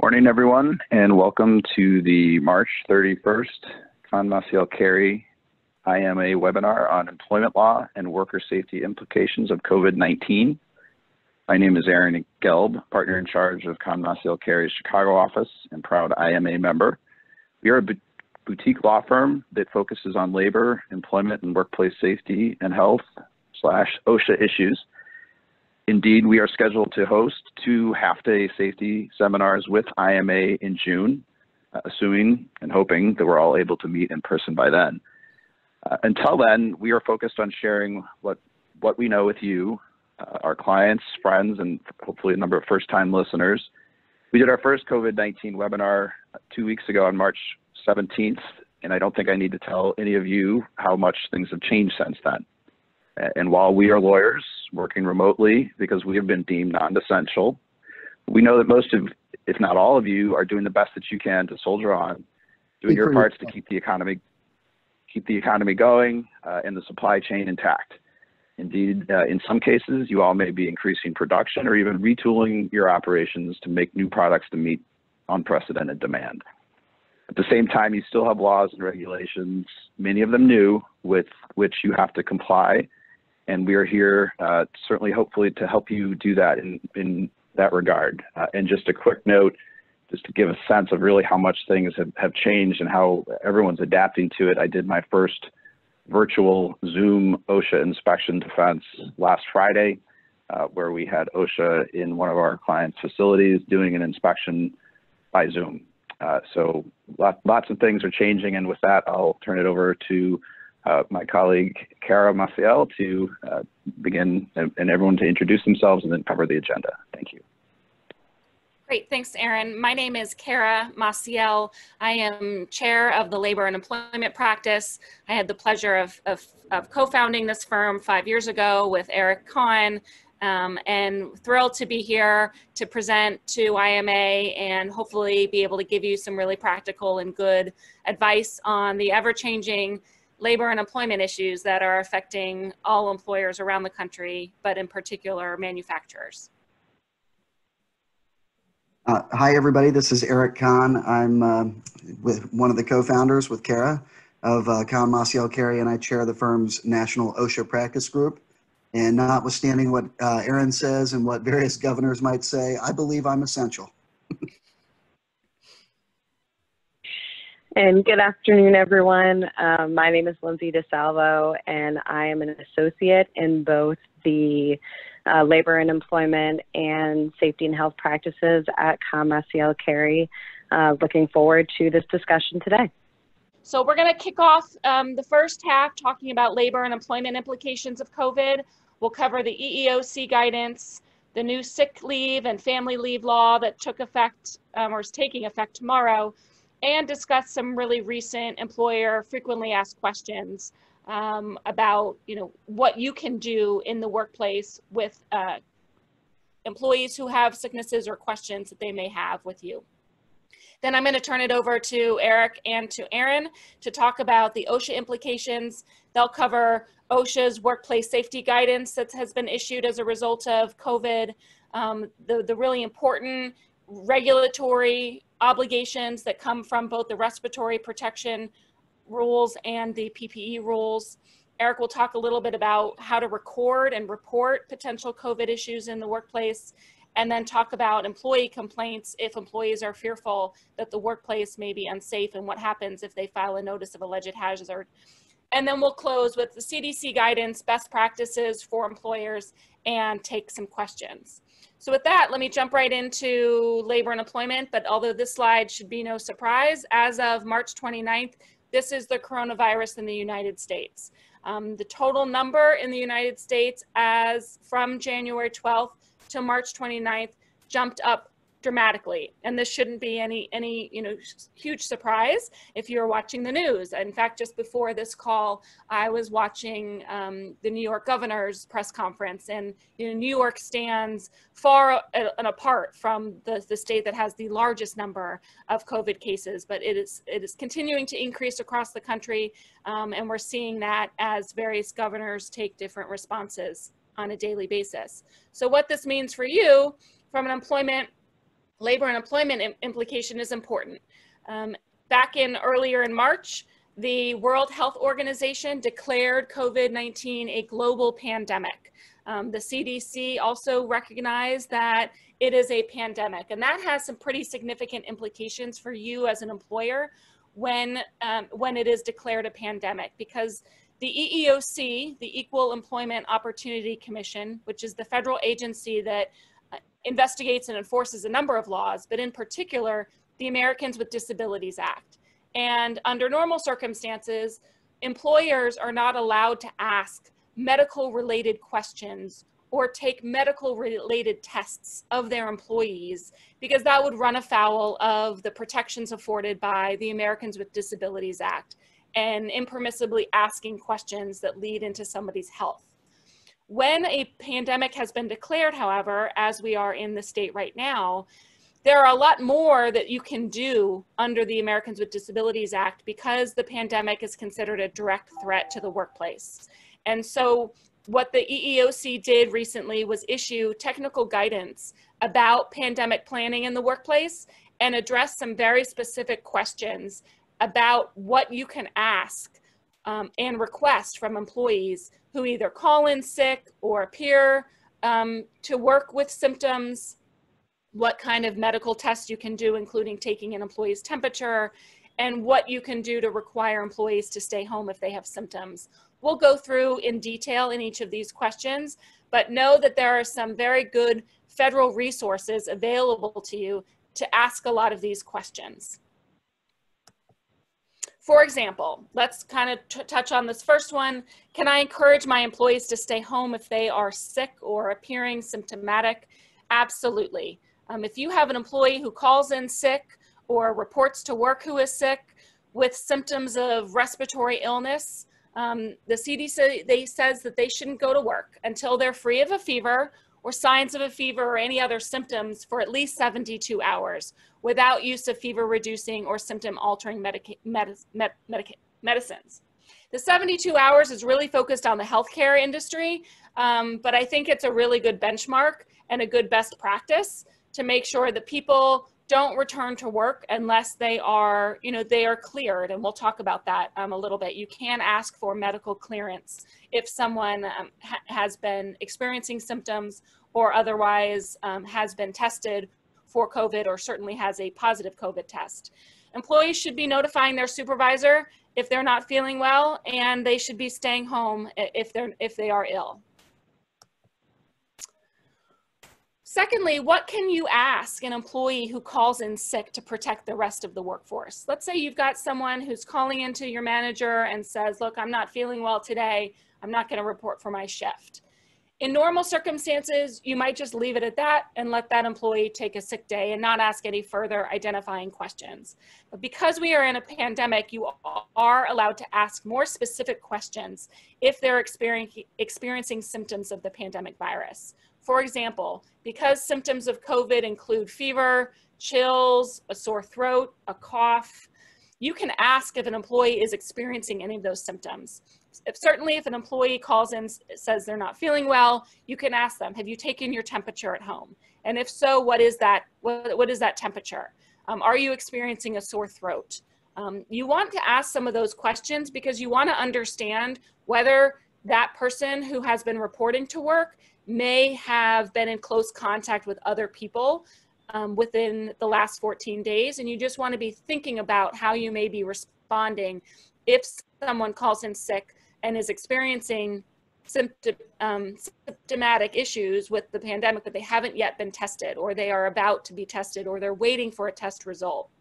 Morning, everyone, and welcome to the March 31st Conn, Maciel, IMA webinar on employment law and worker safety implications of COVID-19. My name is Aaron Gelb, partner in charge of Conn, Maciel, Chicago office and proud IMA member. We are a boutique law firm that focuses on labor, employment, and workplace safety and health / OSHA issues. Indeed, we are scheduled to host 2 half-day safety seminars with IMA in June, assuming and hoping that we're all able to meet in person by then. Until then, we are focused on sharing what we know with you, our clients, friends, and hopefully a number of first-time listeners. We did our first COVID-19 webinar 2 weeks ago on March 17th, and I don't think I need to tell any of you how much things have changed since then. And while we are lawyers working remotely because we have been deemed non-essential, we know that most of, if not all of you, are doing the best that you can to soldier on, doing your parts to keep the economy going and the supply chain intact. Indeed, in some cases, you all may be increasing production or even retooling your operations to make new products to meet unprecedented demand. At the same time, you still have laws and regulations, many of them new, with which you have to comply. And we are here certainly, hopefully, to help you do that in that regard. And just a quick note, just to give a sense of really how much things have changed and how everyone's adapting to it. I did my first virtual Zoom OSHA inspection defense last Friday, where we had OSHA in one of our clients' facilities doing an inspection by Zoom. So lots of things are changing, and with that, I'll turn it over to my colleague, Maciel, to begin and everyone to introduce themselves and then cover the agenda. Thank you. Great, thanks, Aaron. My name is Maciel. I am chair of the Labor and Employment Practice. I had the pleasure of co-founding this firm 5 years ago with Eric Conn, and thrilled to be here to present to IMA and hopefully be able to give you some really practical and good advice on the ever-changing labor and employment issues that are affecting all employers around the country, but in particular manufacturers. Hi, everybody. This is Eric Conn. I'm with one of the co-founders with Kara of Conn, Maciel, and I chair the firm's national OSHA practice group. And notwithstanding what Aaron says and what various governors might say, I believe I'm essential. And good afternoon, everyone. My name is Lindsay DiSalvo, and I am an associate in both the labor and employment and safety and health practices at Conn, Maciel, looking forward to this discussion today. So we're going to kick off the first half talking about labor and employment implications of COVID. We'll cover the EEOC guidance, the new sick leave and family leave law that took effect or is taking effect tomorrow, and discuss some really recent employer frequently asked questions about what you can do in the workplace with employees who have sicknesses or questions that they may have with you. Then I'm going to turn it over to Eric and to Aaron to talk about the OSHA implications. They'll cover OSHA's workplace safety guidance that has been issued as a result of COVID, the really important regulatory obligations that come from both the respiratory protection rules and the PPE rules. Eric will talk a little bit about how to record and report potential COVID issues in the workplace, and then talk about employee complaints if employees are fearful that the workplace may be unsafe and what happens if they file a notice of alleged hazard. And then we'll close with the CDC guidance, best practices for employers, and take some questions. So with that, let me jump right into labor and employment. But although this slide should be no surprise, as of March 29th, this is the coronavirus in the United States. The total number in the United States as from January 12th to March 29th jumped up dramatically, and this shouldn't be any huge surprise if you're watching the news. In fact, just before this call, I was watching the New York governor's press conference, and New York stands far and apart from the state that has the largest number of COVID cases, but it is continuing to increase across the country, and we're seeing that as various governors take different responses on a daily basis. So what this means for you from an employment labor and employment implication is important. Back earlier in March, the World Health Organization declared COVID-19 a global pandemic. The CDC also recognized that it is a pandemic, and that has some pretty significant implications for you as an employer when it is declared a pandemic, because the EEOC, the Equal Employment Opportunity Commission, which is the federal agency that investigates and enforces a number of laws, but in particular, the Americans with Disabilities Act. And under normal circumstances, employers are not allowed to ask medical related questions or take medical related tests of their employees, because that would run afoul of the protections afforded by the Americans with Disabilities Act and impermissibly asking questions that lead into somebody's health. When a pandemic has been declared, however, as we are in the state right now, there are a lot more that you can do under the Americans with Disabilities Act because the pandemic is considered a direct threat to the workplace. And so what the EEOC did recently was issue technical guidance about pandemic planning in the workplace and address some very specific questions about what you can ask and request from employees who either call in sick or appear to work with symptoms, what kind of medical tests you can do, including taking an employee's temperature, and what you can do to require employees to stay home if they have symptoms. We'll go through in detail in each of these questions, but know that there are some very good federal resources available to you to ask a lot of these questions. For example, let's kind of touch on this first one. Can I encourage my employees to stay home if they are sick or appearing symptomatic? Absolutely. If you have an employee who calls in sick or reports to work who is sick with symptoms of respiratory illness, the CDC says that they shouldn't go to work until they're free of a fever or signs of a fever or any other symptoms for at least 72 hours without use of fever reducing or symptom altering medicines. The 72 hours is really focused on the healthcare industry, but I think it's a really good benchmark and a good best practice to make sure that people don't return to work unless they are, they are cleared. And we'll talk about that a little bit. You can ask for medical clearance if someone has been experiencing symptoms or otherwise has been tested for COVID or certainly has a positive COVID test. Employees should be notifying their supervisor if they're not feeling well, and they should be staying home if they are ill. Secondly, what can you ask an employee who calls in sick to protect the rest of the workforce? Let's say you've got someone who's calling into your manager and says, look, I'm not feeling well today. I'm not going to report for my shift. In normal circumstances, you might just leave it at that and let that employee take a sick day and not ask any further identifying questions. But because we are in a pandemic, you are allowed to ask more specific questions if they're experiencing symptoms of the pandemic virus. For example, because symptoms of COVID include fever, chills, a sore throat, a cough, you can ask if an employee is experiencing any of those symptoms. Certainly, if an employee calls in, says they're not feeling well, you can ask them, have you taken your temperature at home? And if so, what is that temperature? Are you experiencing a sore throat? You want to ask some of those questions because you want to understand whether that person who has been reporting to work may have been in close contact with other people within the last 14 days. And you just want to be thinking about how you may be responding if someone calls in sick and is experiencing symptomatic issues with the pandemic, but they haven't yet been tested, or they are about to be tested, or they're waiting for a test result.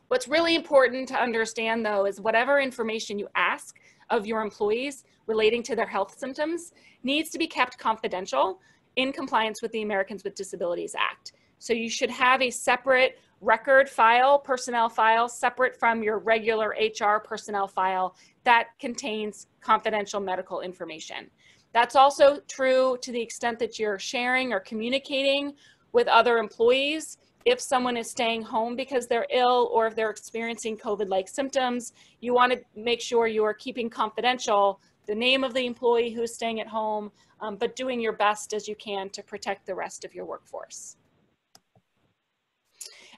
What's really important to understand, though, is whatever information you ask of your employees relating to their health symptoms needs to be kept confidential in compliance with the Americans with Disabilities Act. So you should have a separate record file, personnel file, separate from your regular HR personnel file that contains confidential medical information. That's also true to the extent that you're sharing or communicating with other employees. If someone is staying home because they're ill or if they're experiencing COVID-like symptoms, you want to make sure you are keeping confidential the name of the employee who is staying at home, but doing your best as you can to protect the rest of your workforce.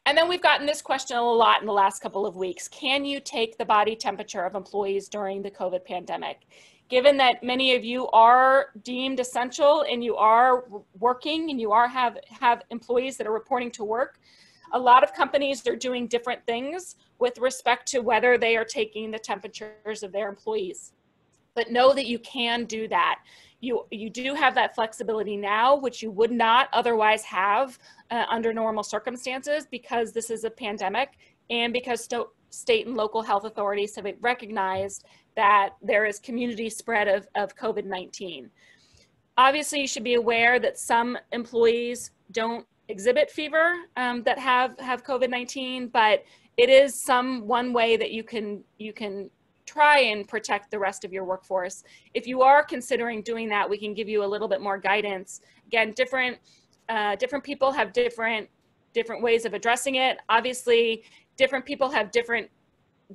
And then we've gotten this question a lot in the last couple of weeks. Can you take the body temperature of employees during the COVID pandemic? Given that many of you are deemed essential and you are working and you are have employees that are reporting to work, a lot of companies are doing different things with respect to whether they are taking the temperatures of their employees. But know that you can do that. You do have that flexibility now, which you would not otherwise have under normal circumstances, because this is a pandemic and because state and local health authorities have recognized that there is community spread of COVID-19. Obviously, you should be aware that some employees don't exhibit fever that have COVID-19, but it is one way that you can try and protect the rest of your workforce. If you are considering doing that, we can give you a little bit more guidance. Again, different people have different ways of addressing it. Obviously, different people have different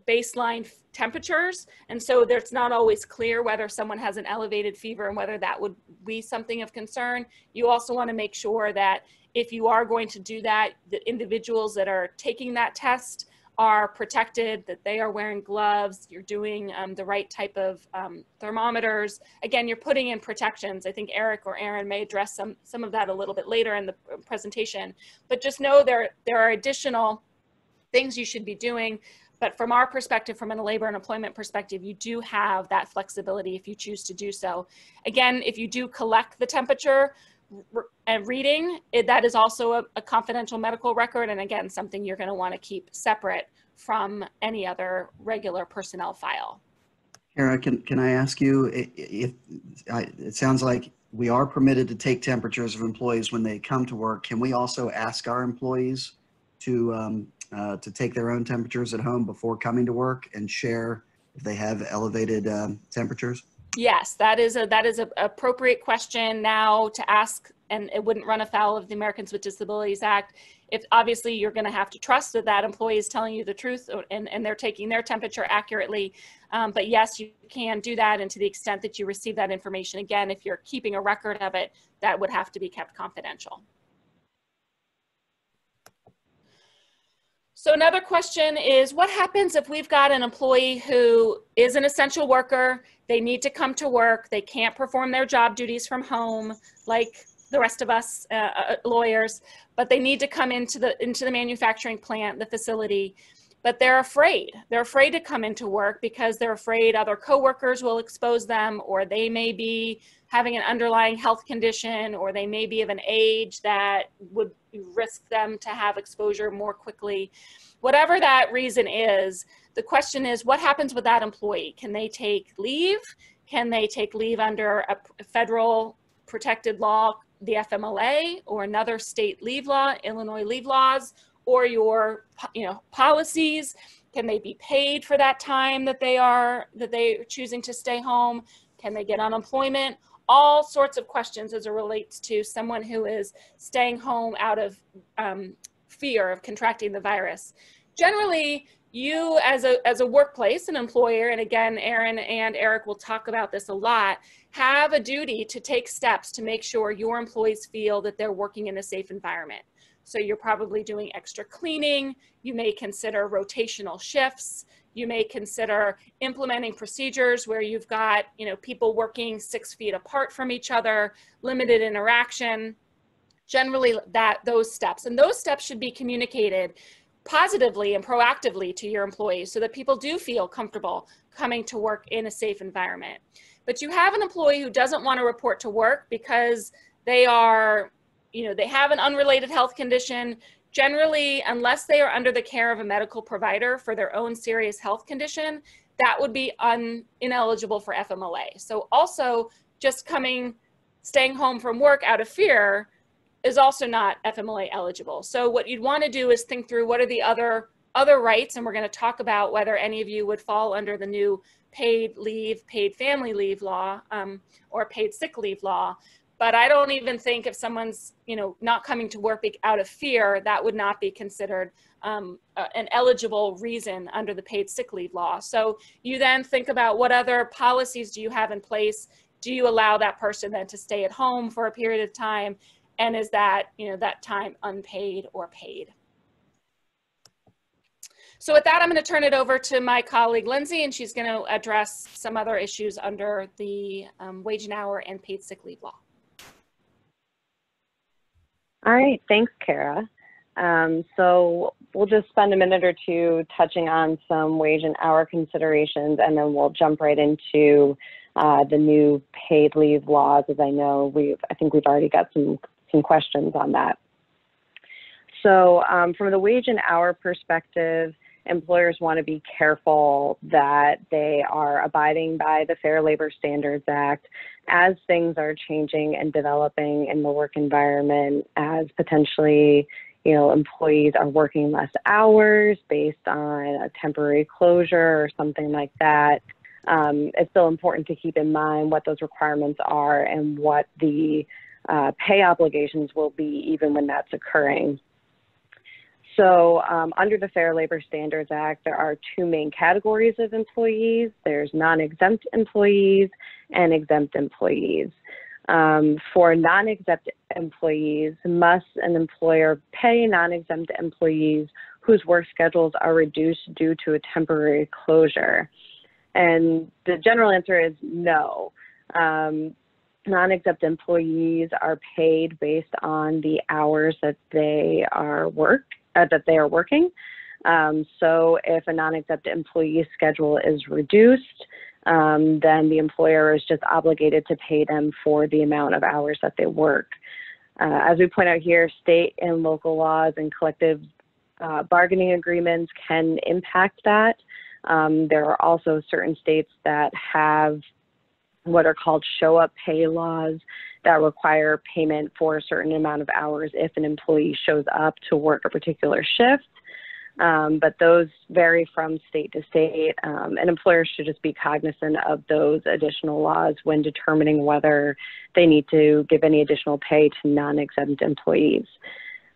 baseline temperatures, and so it's not always clear whether someone has an elevated fever and whether that would be something of concern. You also want to make sure that if you are going to do that, the individuals that are taking that test are protected, that they are wearing gloves, you're doing the right type of thermometers. Again, you're putting in protections. I think Eric or Aaron may address some of that a little bit later in the presentation, but just know there are additional things you should be doing. But from our perspective, from a labor and employment perspective, you do have that flexibility if you choose to do so. Again, if you do collect the temperature and reading, that is also a confidential medical record, and again, something you're going to want to keep separate from any other regular personnel file. Kara, can I ask you, it sounds like we are permitted to take temperatures of employees when they come to work. Can we also ask our employees to take their own temperatures at home before coming to work and share if they have elevated temperatures? Yes, that is an appropriate question now to ask, and it wouldn't run afoul of the Americans with Disabilities Act. If obviously you're going to have to trust that employee is telling you the truth and they're taking their temperature accurately. But yes, you can do that, and to the extent that you receive that information, again, if you're keeping a record of it, that would have to be kept confidential. So another question is, what happens if we've got an employee who is an essential worker, they need to come to work, they can't perform their job duties from home like the rest of us lawyers, but they need to come into the manufacturing plant, the facility, but they're afraid. They're afraid to come into work because they're afraid other coworkers will expose them, or they may be having an underlying health condition, or they may be of an age that would risk them to have exposure more quickly. Whatever that reason is, the question is, what happens with that employee? Can they take leave? Can they take leave under a federal protected law, the FMLA, or another state leave law, Illinois leave laws, or your policies? Can they be paid for that time that they're choosing to stay home? Can they get unemployment? All sorts of questions as it relates to someone who is staying home out of fear of contracting the virus. Generally, you as a workplace, an employer, and again, Aaron and Eric will talk about this a lot, have a duty to take steps to make sure your employees feel that they're working in a safe environment. So you're probably doing extra cleaning. You may consider rotational shifts. You may consider implementing procedures where you've got, people working 6 feet apart from each other, limited interaction, generally those steps. And those steps should be communicated positively and proactively to your employees so that people do feel comfortable coming to work in a safe environment. But you have an employee who doesn't want to report to work because they are, they have an unrelated health condition. Generally, unless they are under the care of a medical provider for their own serious health condition, that would be ineligible for FMLA. So also just staying home from work out of fear is also not FMLA eligible. So what you'd want to do is think through what are the other rights, and we're going to talk about whether any of you would fall under the new paid leave, paid family leave law, or paid sick leave law. But I don't even think if someone's, not coming to work out of fear, that would not be considered an eligible reason under the paid sick leave law. So you then think about what other policies do you have in place? Do you allow that person then to stay at home for a period of time? And is that, that time unpaid or paid? So with that, I'm going to turn it over to my colleague, Lindsay, and she's going to address some other issues under the wage and hour and paid sick leave law. All right, thanks, Kara. So we'll just spend a minute or two touching on some wage and hour considerations, and then we'll jump right into the new paid leave laws, as I know I think we've already got some questions on that. So from the wage and hour perspective, employers want to be careful that they are abiding by the Fair Labor Standards Act as things are changing and developing in the work environment, as potentially, employees are working less hours based on a temporary closure or something like that. It's still important to keep in mind what those requirements are and what the pay obligations will be even when that's occurring. So under the Fair Labor Standards Act, there are two main categories of employees. There's non-exempt employees and exempt employees. For non-exempt employees, must an employer pay non-exempt employees whose work schedules are reduced due to a temporary closure? And the general answer is no. Non-exempt employees are paid based on the hours that they are working. So if a non-exempt employee's schedule is reduced, then the employer is just obligated to pay them for the amount of hours that they work. As we point out here, state and local laws and collective bargaining agreements can impact that. There are also certain states that have what are called show-up pay laws that require payment for a certain amount of hours if an employee shows up to work a particular shift. But those vary from state to state, and employers should just be cognizant of those additional laws when determining whether they need to give any additional pay to non-exempt employees.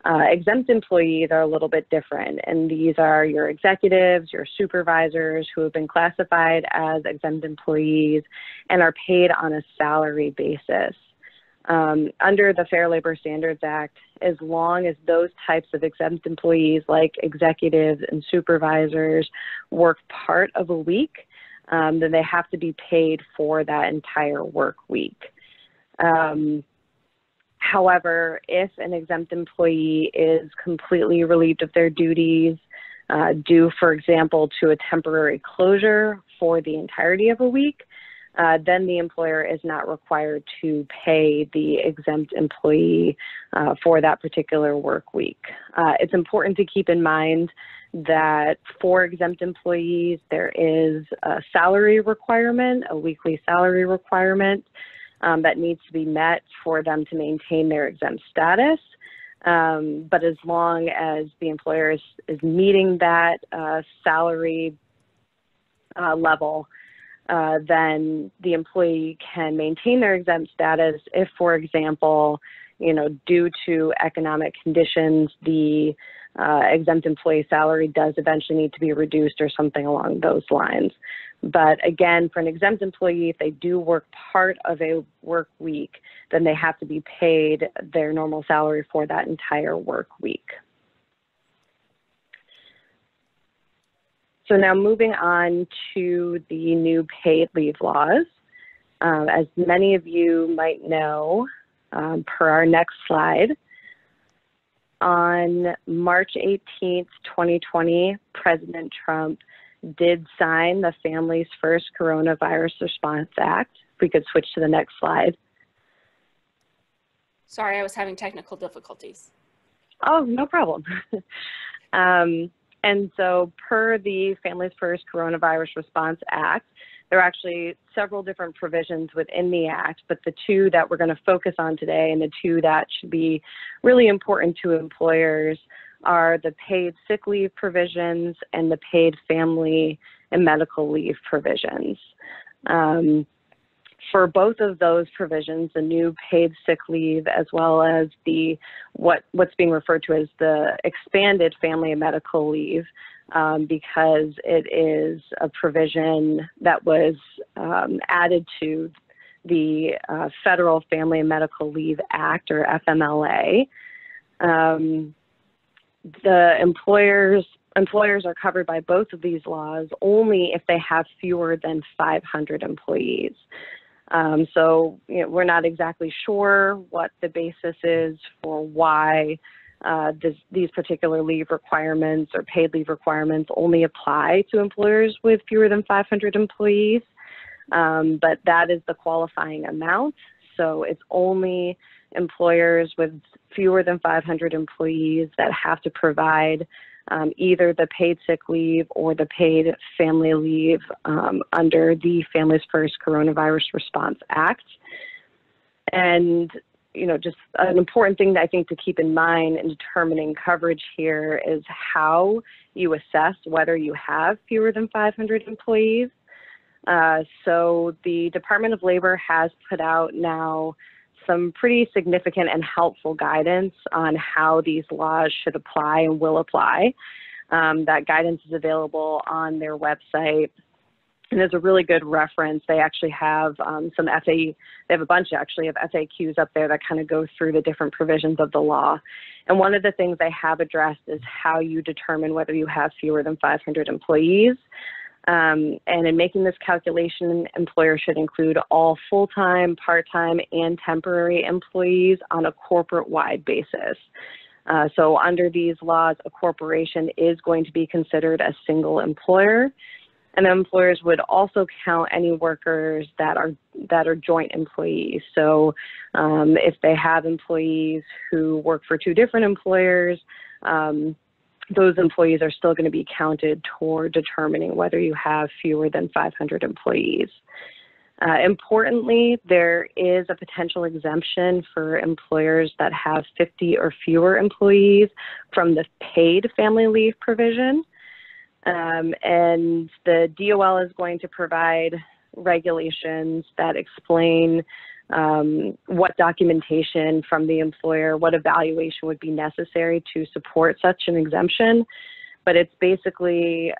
Exempt employees are a little bit different, and these are your executives, your supervisors who have been classified as exempt employees and are paid on a salary basis. Under the Fair Labor Standards Act, as long as those types of exempt employees like executives and supervisors work part of a week, then they have to be paid for that entire work week. However, if an exempt employee is completely relieved of their duties due, for example, to a temporary closure for the entirety of a week, then the employer is not required to pay the exempt employee for that particular work week. It's important to keep in mind that for exempt employees, there is a salary requirement, a weekly salary requirement that needs to be met for them to maintain their exempt status. But as long as the employer is meeting that salary level, then the employee can maintain their exempt status if, for example, due to economic conditions, the exempt employee salary does eventually need to be reduced or something along those lines. But again, for an exempt employee, if they do work part of a work week, then they have to be paid their normal salary for that entire work week. So now moving on to the new paid leave laws. As many of you might know, per our next slide, on March 18th, 2020, President Trump did sign the Families First Coronavirus Response Act. If we could switch to the next slide. Sorry, I was having technical difficulties. Oh, no problem. And so per the Families First Coronavirus Response Act, there are actually several different provisions within the act, but the two that we're going to focus on today and the two that should be really important to employers are the paid sick leave provisions and the paid family and medical leave provisions. For both of those provisions, the new paid sick leave as well as the what's being referred to as the expanded family and medical leave, because it is a provision that was added to the Federal Family and Medical Leave Act, or FMLA. The employers employers are covered by both of these laws only if they have fewer than 500 employees. So we're not exactly sure what the basis is for why these particular leave requirements or paid leave requirements only apply to employers with fewer than 500 employees, but that is the qualifying amount. So it's only employers with fewer than 500 employees that have to provide either the paid sick leave or the paid family leave under the Families First Coronavirus Response Act. And just an important thing that I think to keep in mind in determining coverage here is how you assess whether you have fewer than 500 employees. So the Department of Labor has put out now some pretty significant and helpful guidance on how these laws should apply and will apply. That guidance is available on their website. And there's a really good reference. They actually have they have a bunch actually of FAQs up there that kind of go through the different provisions of the law. And one of the things they have addressed is how you determine whether you have fewer than 500 employees. And in making this calculation, employers should include all full-time, part-time, and temporary employees on a corporate-wide basis. So under these laws, a corporation is going to be considered a single employer. And employers would also count any workers that are joint employees. So if they have employees who work for two different employers, those employees are still going to be counted toward determining whether you have fewer than 500 employees. Importantly, there is a potential exemption for employers that have 50 or fewer employees from the paid family leave provision. And the DOL is going to provide regulations that explain what documentation from the employer, what evaluation would be necessary to support such an exemption. But it's basically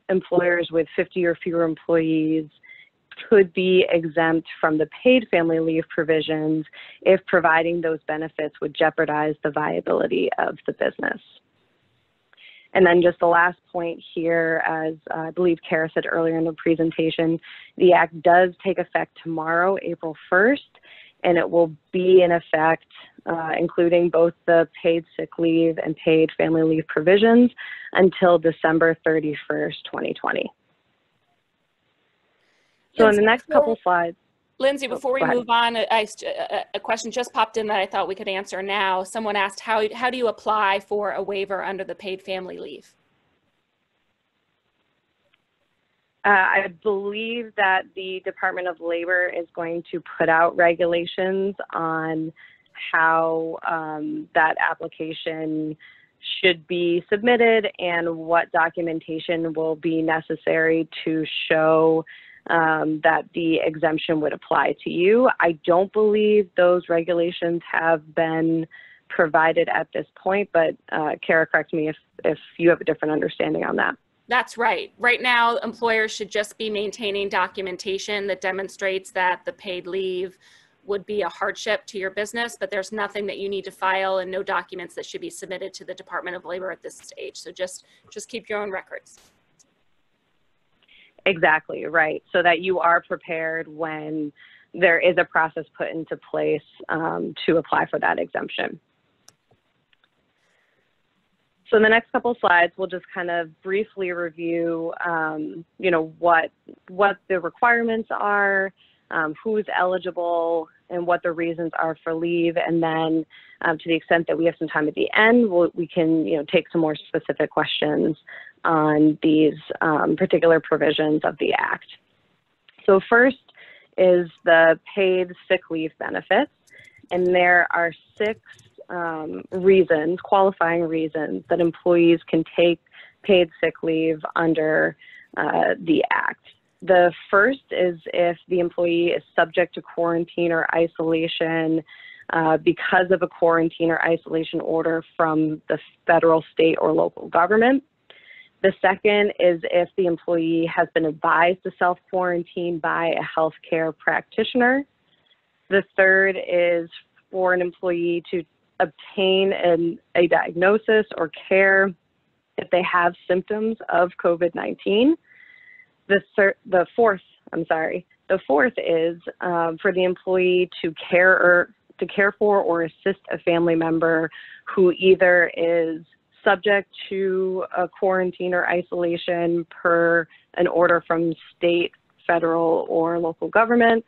employers with 50 or fewer employees could be exempt from the paid family leave provisions if providing those benefits would jeopardize the viability of the business. And then just the last point here, as I believe Kara said earlier in the presentation, the Act does take effect tomorrow, April 1st, and it will be in effect, including both the paid sick leave and paid family leave provisions until December 31st, 2020. So in the next couple slides. Lindsay, before we move on, a question just popped in that I thought we could answer now. Someone asked, how do you apply for a waiver under the paid family leave? I believe that the Department of Labor is going to put out regulations on how that application should be submitted and what documentation will be necessary to show that the exemption would apply to you. I don't believe those regulations have been provided at this point, but Kara, correct me if you have a different understanding on that. That's right. Right now, employers should just be maintaining documentation that demonstrates that the paid leave would be a hardship to your business, but there's nothing that you need to file and no documents that should be submitted to the Department of Labor at this stage. So just keep your own records. Exactly, right. So that you are prepared when there is a process put into place to apply for that exemption. So in the next couple slides, we'll just kind of briefly review, what the requirements are, who's eligible, and what the reasons are for leave. And then to the extent that we have some time at the end, we can, take some more specific questions on these particular provisions of the Act. So first is the paid sick leave benefits. And there are 6 qualifying reasons that employees can take paid sick leave under the Act. The first is if the employee is subject to quarantine or isolation because of a quarantine or isolation order from the federal, state, or local government. The second is if the employee has been advised to self-quarantine by a healthcare practitioner. The third is for an employee to obtain a diagnosis or care if they have symptoms of COVID-19. The fourth is for the employee to care for or assist a family member who either is subject to a quarantine or isolation per an order from state, federal, or local government,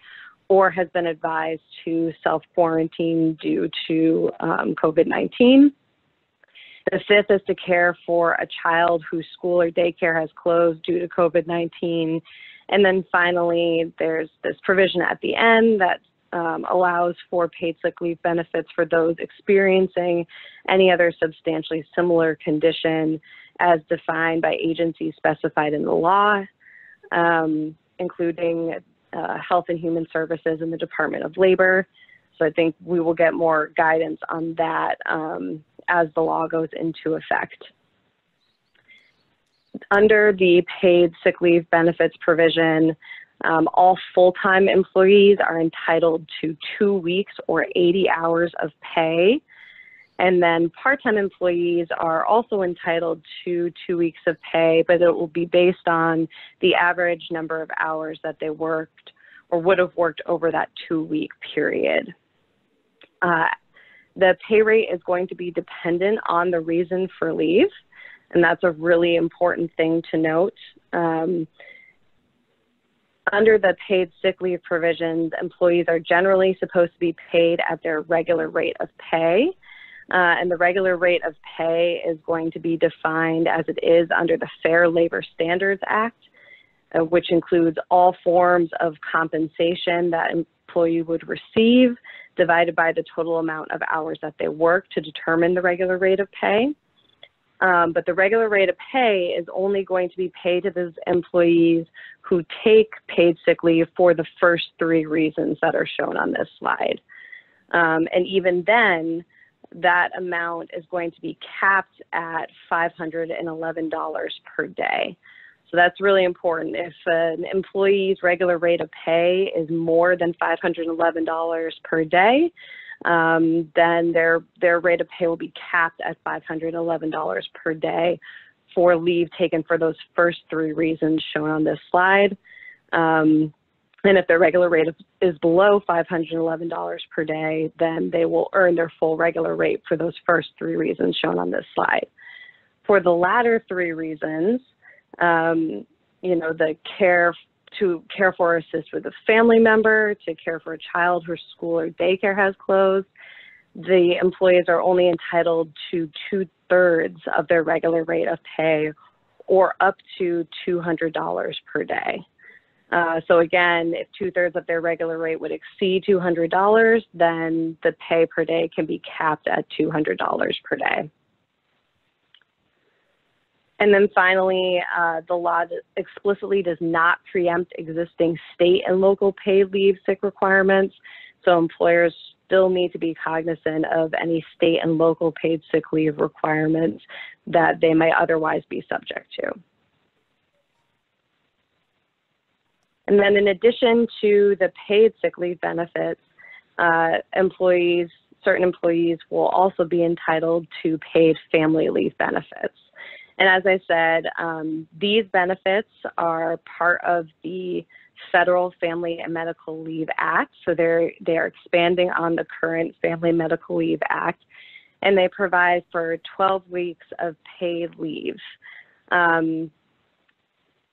or has been advised to self-quarantine due to COVID-19. The fifth is to care for a child whose school or daycare has closed due to COVID-19. And then finally, there's this provision at the end that allows for paid sick leave benefits for those experiencing any other substantially similar condition as defined by agencies specified in the law, including Health and Human Services and the Department of Labor. So I think we will get more guidance on that as the law goes into effect. Under the paid sick leave benefits provision, all full-time employees are entitled to 2 weeks or 80 hours of pay. And then part-time employees are also entitled to 2 weeks of pay, but it will be based on the average number of hours that they worked or would have worked over that 2-week period. The pay rate is going to be dependent on the reason for leave, and that's a really important thing to note. Under the paid sick leave provisions, employees are generally supposed to be paid at their regular rate of pay. And the regular rate of pay is going to be defined as it is under the Fair Labor Standards Act, which includes all forms of compensation that employee would receive, divided by the total amount of hours that they work to determine the regular rate of pay. But the regular rate of pay is only going to be paid to those employees who take paid sick leave for the first 3 reasons that are shown on this slide. And even then, that amount is going to be capped at $511 per day. So that's really important. If an employee's regular rate of pay is more than $511 per day, then their rate of pay will be capped at $511 per day for leave taken for those first 3 reasons shown on this slide. And if their regular rate is below $511 per day, then they will earn their full regular rate for those first 3 reasons shown on this slide. For the latter 3 reasons, the to care for or assist with a family member, to care for a child whose school or daycare has closed, the employees are only entitled to 2/3 of their regular rate of pay, or up to $200 per day. So again, if 2/3 of their regular rate would exceed $200, then the pay per day can be capped at $200 per day. And then finally, the law explicitly does not preempt existing state and local paid leave sick requirements. So employers still need to be cognizant of any state and local paid sick leave requirements that they may otherwise be subject to. And then in addition to the paid sick leave benefits, certain employees will also be entitled to paid family leave benefits. And as I said, these benefits are part of the Federal Family and Medical Leave Act. So they are expanding on the current Family Medical Leave Act, and they provide for 12 weeks of paid leave.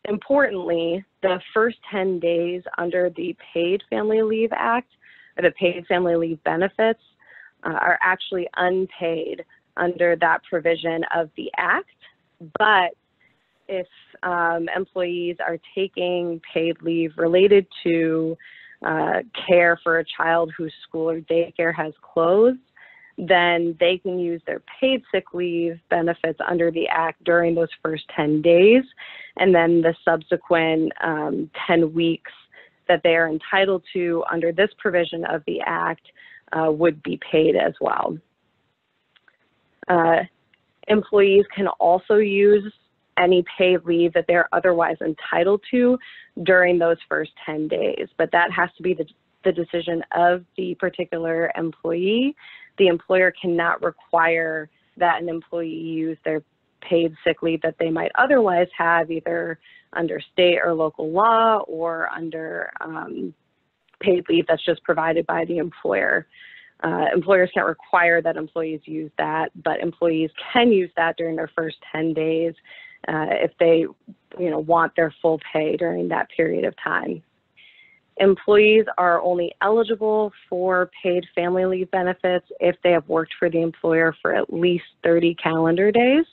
Importantly, the first 10 days under the Paid Family Leave Act, or the Paid Family Leave Benefits, are actually unpaid under that provision of the Act. But if employees are taking paid leave related to care for a child whose school or daycare has closed, then they can use their paid sick leave benefits under the Act during those first 10 days. And then the subsequent 10 weeks that they are entitled to under this provision of the Act would be paid as well. Employees can also use any paid leave that they're otherwise entitled to during those first 10 days, but that has to be the decision of the particular employee. The employer cannot require that an employee use their paid sick leave that they might otherwise have, either under state or local law or under paid leave that's just provided by the employer. Employers can't require that employees use that, but employees can use that during their first 10 days if they want their full pay during that period of time. Employees are only eligible for paid family leave benefits if they have worked for the employer for at least 30 calendar days.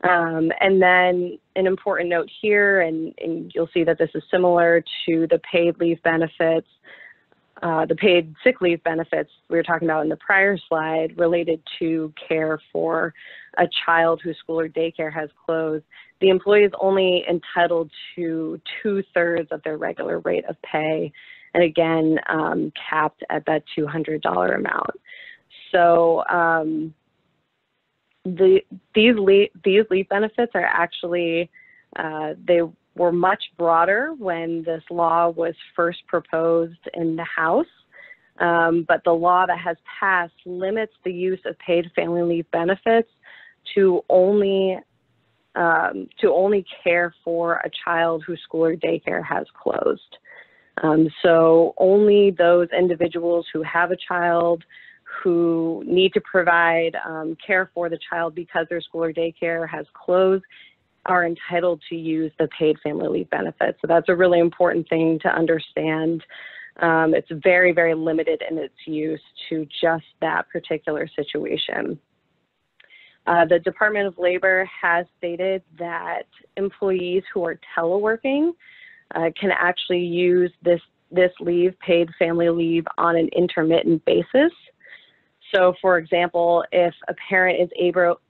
And then an important note here, and you'll see that this is similar to the paid leave benefits, the paid sick leave benefits we were talking about in the prior slide related to care for a child whose school or daycare has closed. The employee is only entitled to 2/3 of their regular rate of pay, and again, capped at that $200 amount. So these leave benefits are actually, they were much broader when this law was first proposed in the House, but the law that has passed limits the use of paid family leave benefits to only care for a child whose school or daycare has closed. So only those individuals who have a child who need to provide care for the child because their school or daycare has closed are entitled to use the paid family leave benefits. So that's a really important thing to understand. It's very, very limited in its use to just that particular situation. The Department of Labor has stated that employees who are teleworking can actually use this leave, paid family leave, on an intermittent basis. So, for example, if a parent is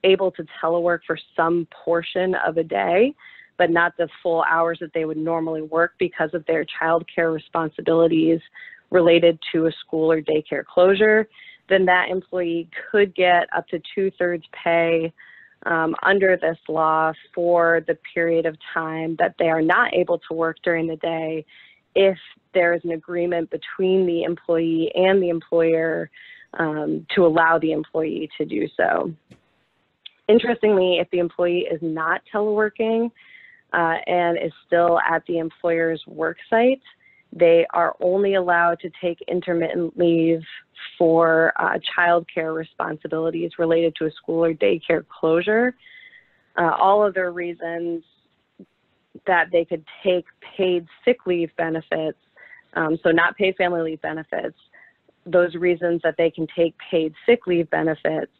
able to telework for some portion of a day, but not the full hours that they would normally work because of their child care responsibilities related to a school or daycare closure, then that employee could get up to 2/3 pay under this law for the period of time that they are not able to work during the day if there is an agreement between the employee and the employer to allow the employee to do so. Interestingly, if the employee is not teleworking and is still at the employer's work site, they are only allowed to take intermittent leave for child care responsibilities related to a school or daycare closure. All other reasons that they could take paid sick leave benefits, so not paid family leave benefits, those reasons that they can take paid sick leave benefits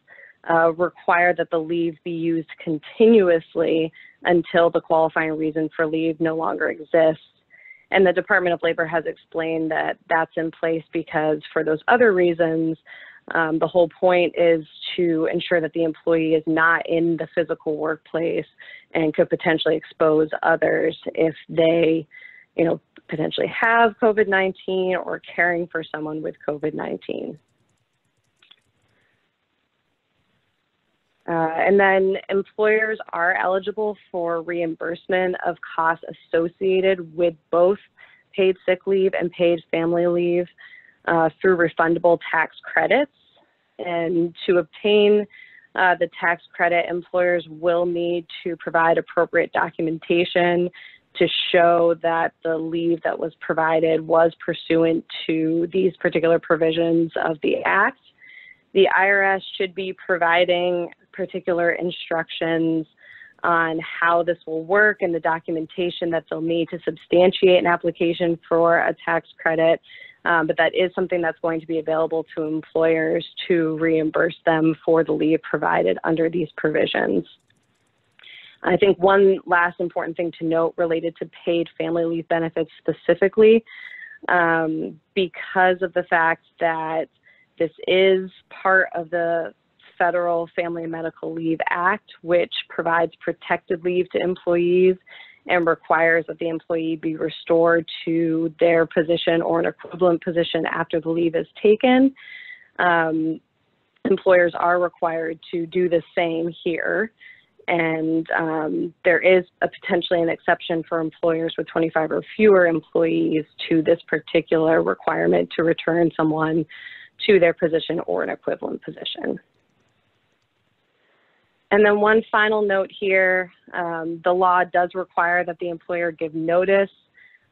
require that the leave be used continuously until the qualifying reason for leave no longer exists. And the Department of Labor has explained that that's in place because for those other reasons, the whole point is to ensure that the employee is not in the physical workplace and could potentially expose others if they, potentially have COVID-19 or caring for someone with COVID-19. And then employers are eligible for reimbursement of costs associated with both paid sick leave and paid family leave through refundable tax credits. And to obtain the tax credit, employers will need to provide appropriate documentation to show that the leave that was provided was pursuant to these particular provisions of the Act. The IRS should be providing particular instructions on how this will work and the documentation that they'll need to substantiate an application for a tax credit, but that is something that's going to be available to employers to reimburse them for the leave provided under these provisions. I think one last important thing to note related to paid family leave benefits specifically, because of the fact that this is part of the Federal Family and Medical Leave Act, which provides protected leave to employees and requires that the employee be restored to their position or an equivalent position after the leave is taken. Employers are required to do the same here. And there is potentially an exception for employers with 25 or fewer employees to this particular requirement to return someone to their position or an equivalent position. And then one final note here, the law does require that the employer give notice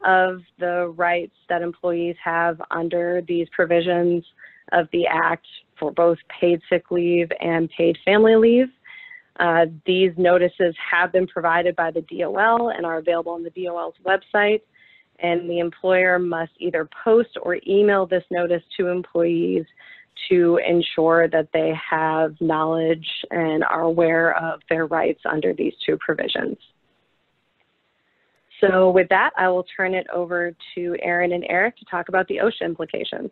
of the rights that employees have under these provisions of the Act for both paid sick leave and paid family leave. These notices have been provided by the DOL and are available on the DOL's website, and the employer must either post or email this notice to employees to ensure that they have knowledge and are aware of their rights under these two provisions. So with that, I will turn it over to Aaron and Eric to talk about the OSHA implications.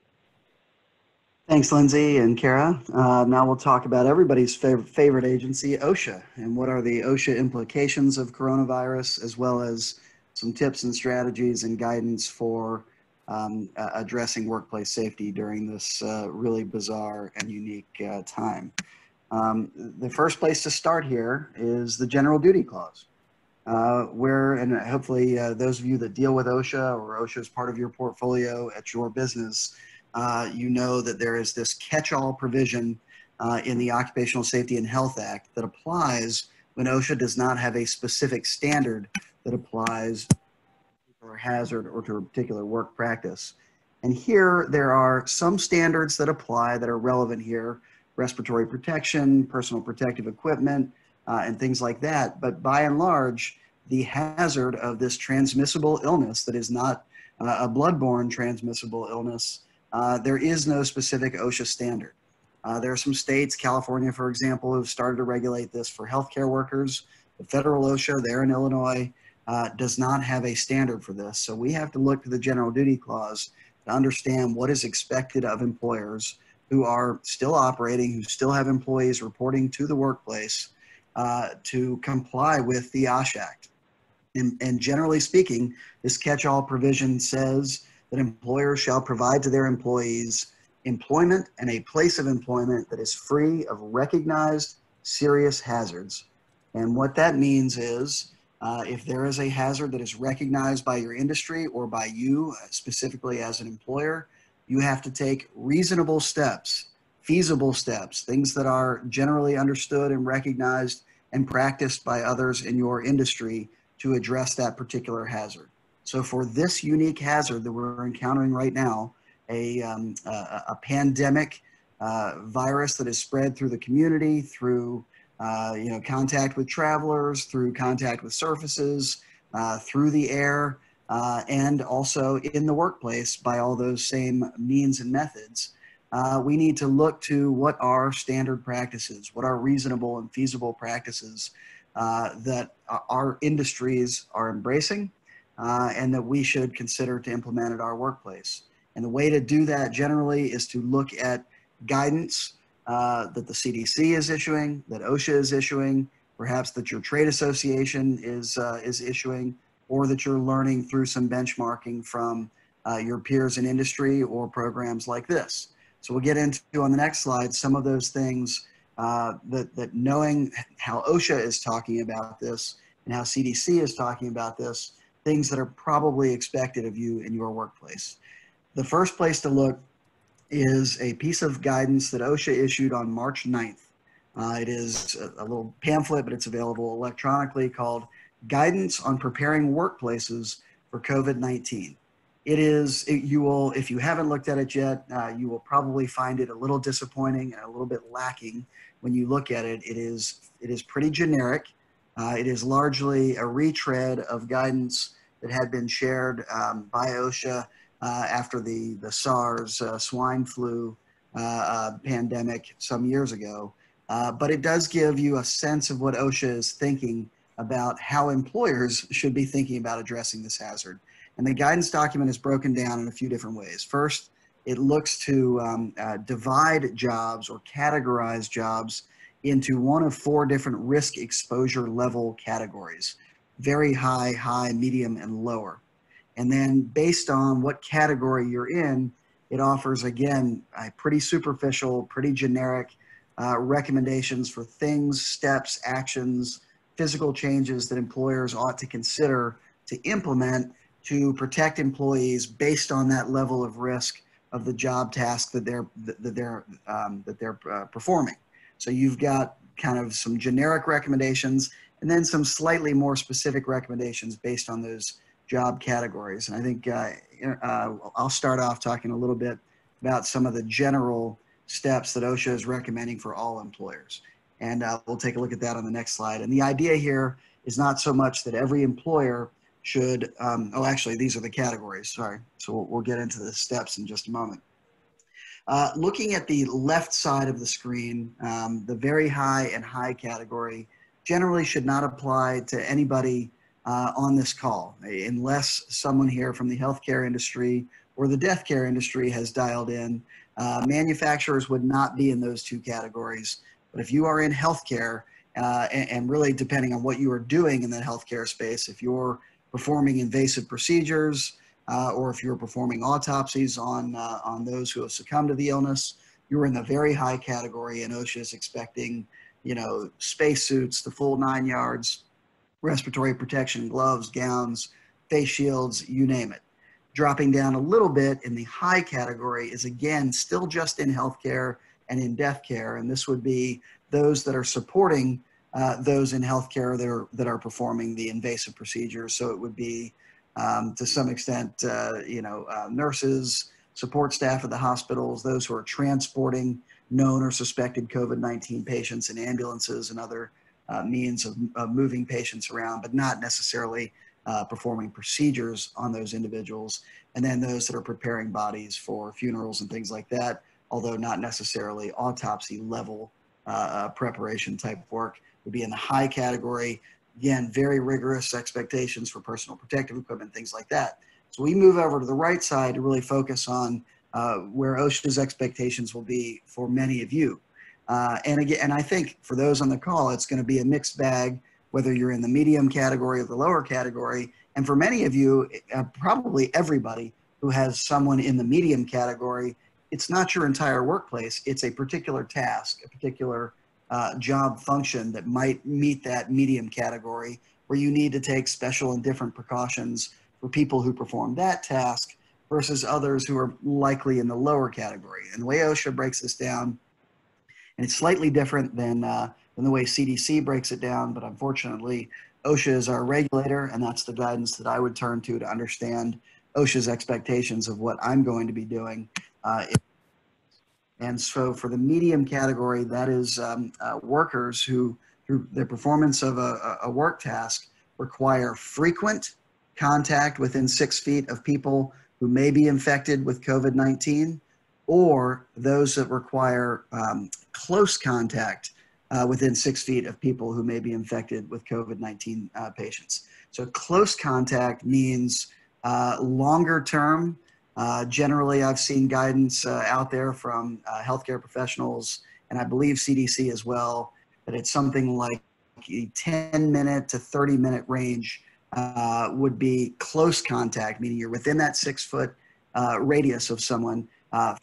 Thanks, Lindsay and Kara. Now we'll talk about everybody's favorite agency, OSHA, and what are the OSHA implications of coronavirus, as well as some tips and strategies and guidance for addressing workplace safety during this really bizarre and unique time. The first place to start here is the general duty clause, where, and hopefully those of you that deal with OSHA or OSHA is part of your portfolio at your business, you know that there is this catch-all provision in the Occupational Safety and Health Act that applies when OSHA does not have a specific standard that applies to a particular hazard or to a particular work practice. And here there are some standards that apply that are relevant here: respiratory protection, personal protective equipment, and things like that. But by and large, the hazard of this transmissible illness that is not a bloodborne transmissible illness, there is no specific OSHA standard. There are some states, California, for example, who have started to regulate this for healthcare workers. The federal OSHA there in Illinois does not have a standard for this. So we have to look to the general duty clause to understand what is expected of employers who are still operating, who still have employees reporting to the workplace to comply with the OSHA Act. And generally speaking, this catch-all provision says that employers shall provide to their employees employment and a place of employment that is free of recognized serious hazards. And what that means is if there is a hazard that is recognized by your industry or by you specifically as an employer, you have to take reasonable steps, feasible steps, things that are generally understood and recognized and practiced by others in your industry to address that particular hazard. So for this unique hazard that we're encountering right now, a pandemic virus that is spread through the community, through contact with travelers, through contact with surfaces, through the air, and also in the workplace by all those same means and methods, we need to look to what are standard practices, what are reasonable and feasible practices that our industries are embracing and that we should consider to implement at our workplace. And the way to do that generally is to look at guidance that the CDC is issuing, that OSHA is issuing, perhaps that your trade association is issuing, or that you're learning through some benchmarking from your peers in industry or programs like this. So we'll get into on the next slide some of those things that knowing how OSHA is talking about this and how CDC is talking about this, things that are probably expected of you in your workplace. The first place to look is a piece of guidance that OSHA issued on March 9th. It is a little pamphlet, but it's available electronically, called Guidance on Preparing Workplaces for COVID-19. If you haven't looked at it yet, you will probably find it a little disappointing and a little bit lacking when you look at it. It is pretty generic. It is largely a retread of guidance that had been shared by OSHA after the SARS swine flu pandemic some years ago. But it does give you a sense of what OSHA is thinking about how employers should be thinking about addressing this hazard. And the guidance document is broken down in a few different ways. First, it looks to divide jobs or categorize jobs into one of 4 different risk exposure level categories: very high, high, medium, and lower. And then based on what category you're in, it offers, again, a pretty superficial, pretty generic recommendations for things, steps, actions, physical changes that employers ought to consider to implement to protect employees based on that level of risk of the job task that they're performing. So you've got kind of some generic recommendations, and then some slightly more specific recommendations based on those job categories. And I think I'll start off talking a little bit about some of the general steps that OSHA is recommending for all employers. And we'll take a look at that on the next slide. And the idea here is not so much that every employer should, oh, actually, these are the categories, sorry. So we'll get into the steps in just a moment. Looking at the left side of the screen, the very high and high category generally should not apply to anybody on this call, unless someone here from the healthcare industry or the death care industry has dialed in. Manufacturers would not be in those two categories. But if you are in healthcare, and really depending on what you are doing in the healthcare space, if you're performing invasive procedures, or if you're performing autopsies on those who have succumbed to the illness, you're in the very high category, and OSHA is expecting, you know, spacesuits, the full 9 yards, respiratory protection, gloves, gowns, face shields, you name it. Dropping down a little bit in the high category is, again, still just in healthcare and in death care, and this would be those that are supporting those in healthcare that are performing the invasive procedures. So it would be, to some extent, nurses, support staff at the hospitals, those who are transporting known or suspected COVID-19 patients in ambulances and other means of moving patients around, but not necessarily performing procedures on those individuals. And then those that are preparing bodies for funerals and things like that, although not necessarily autopsy level preparation type work, would be in the high category. Again, very rigorous expectations for personal protective equipment, things like that. So we move over to the right side to really focus on where OSHA's expectations will be for many of you. And I think for those on the call, it's going to be a mixed bag, whether you're in the medium category or the lower category. And for many of you, probably everybody who has someone in the medium category, it's not your entire workplace. It's a particular task, a particular job function that might meet that medium category, where you need to take special and different precautions for people who perform that task versus others who are likely in the lower category. And the way OSHA breaks this down, and it's slightly different than the way CDC breaks it down, but unfortunately, OSHA is our regulator, and that's the guidance that I would turn to understand OSHA's expectations of what I'm going to be doing. And so for the medium category, that is workers who, through the performance of a work task, require frequent contact within 6 feet of people who may be infected with COVID-19, or those that require close contact within 6 feet of people who may be infected with COVID-19 patients. So close contact means longer term. Generally, I've seen guidance out there from healthcare professionals, and I believe CDC as well, that it's something like a 10-minute to 30-minute range would be close contact, meaning you're within that 6 foot radius of someone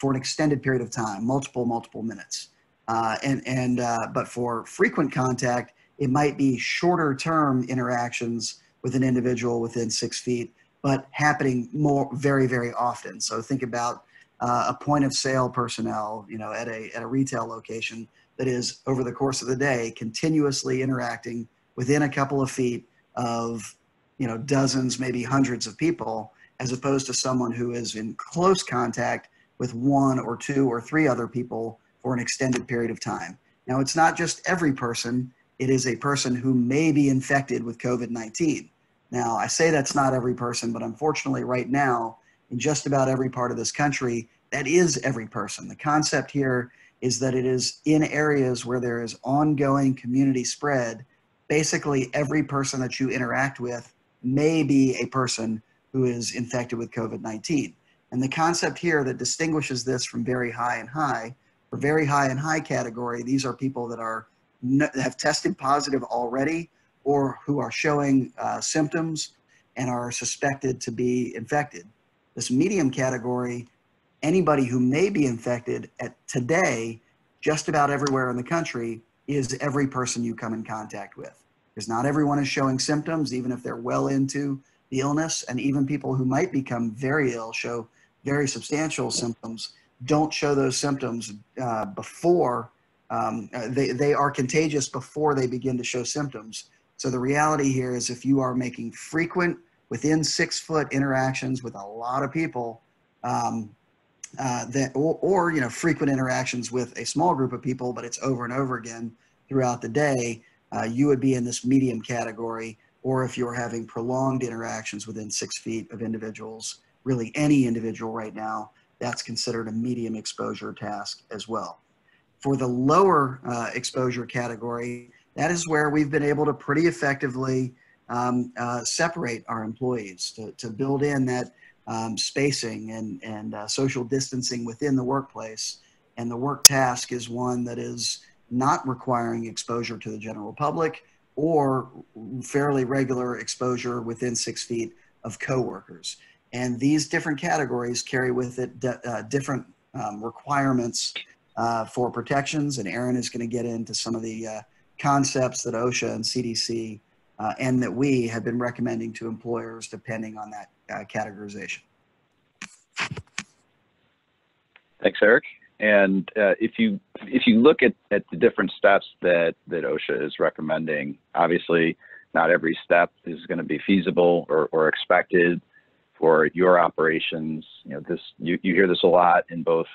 for an extended period of time, multiple minutes. But for frequent contact, it might be shorter term interactions with an individual within 6 feet, but happening very, very often. So think about a point of sale personnel, at a retail location that is, over the course of the day, continuously interacting within a couple of feet of, dozens, maybe hundreds of people, as opposed to someone who is in close contact with 1 or 2 or 3 other people for an extended period of time. Now, it's not just every person. It is a person who may be infected with COVID-19. Now, I say that's not every person, but unfortunately right now, in just about every part of this country, that is every person. The concept here is that it is in areas where there is ongoing community spread. Basically, every person that you interact with may be a person who is infected with COVID-19. And the concept here that distinguishes this from very high and high, for very high and high category, these are people that have tested positive already, or who are showing symptoms and are suspected to be infected. This medium category, anybody who may be infected today, just about everywhere in the country, is every person you come in contact with. Because not everyone is showing symptoms, even if they're well into the illness, and even people who might become very ill, show very substantial symptoms, don't show those symptoms before they are contagious before they begin to show symptoms. So the reality here is if you are making frequent within 6 foot interactions with a lot of people, or frequent interactions with a small group of people, but it's over and over again throughout the day, you would be in this medium category. Or if you're having prolonged interactions within 6 feet of individuals, really any individual right now, that's considered a medium exposure task as well. For the lower exposure category, that is where we've been able to pretty effectively separate our employees to build in that spacing and social distancing within the workplace. And the work task is one that is not requiring exposure to the general public or fairly regular exposure within 6 feet of coworkers. And these different categories carry with it different requirements for protections. And Aaron is going to get into some of the concepts that OSHA and CDC and that we have been recommending to employers depending on that categorization. Thanks, Eric. And if you look at the different steps that OSHA is recommending, obviously not every step is going to be feasible or expected for your operations. You hear this a lot in both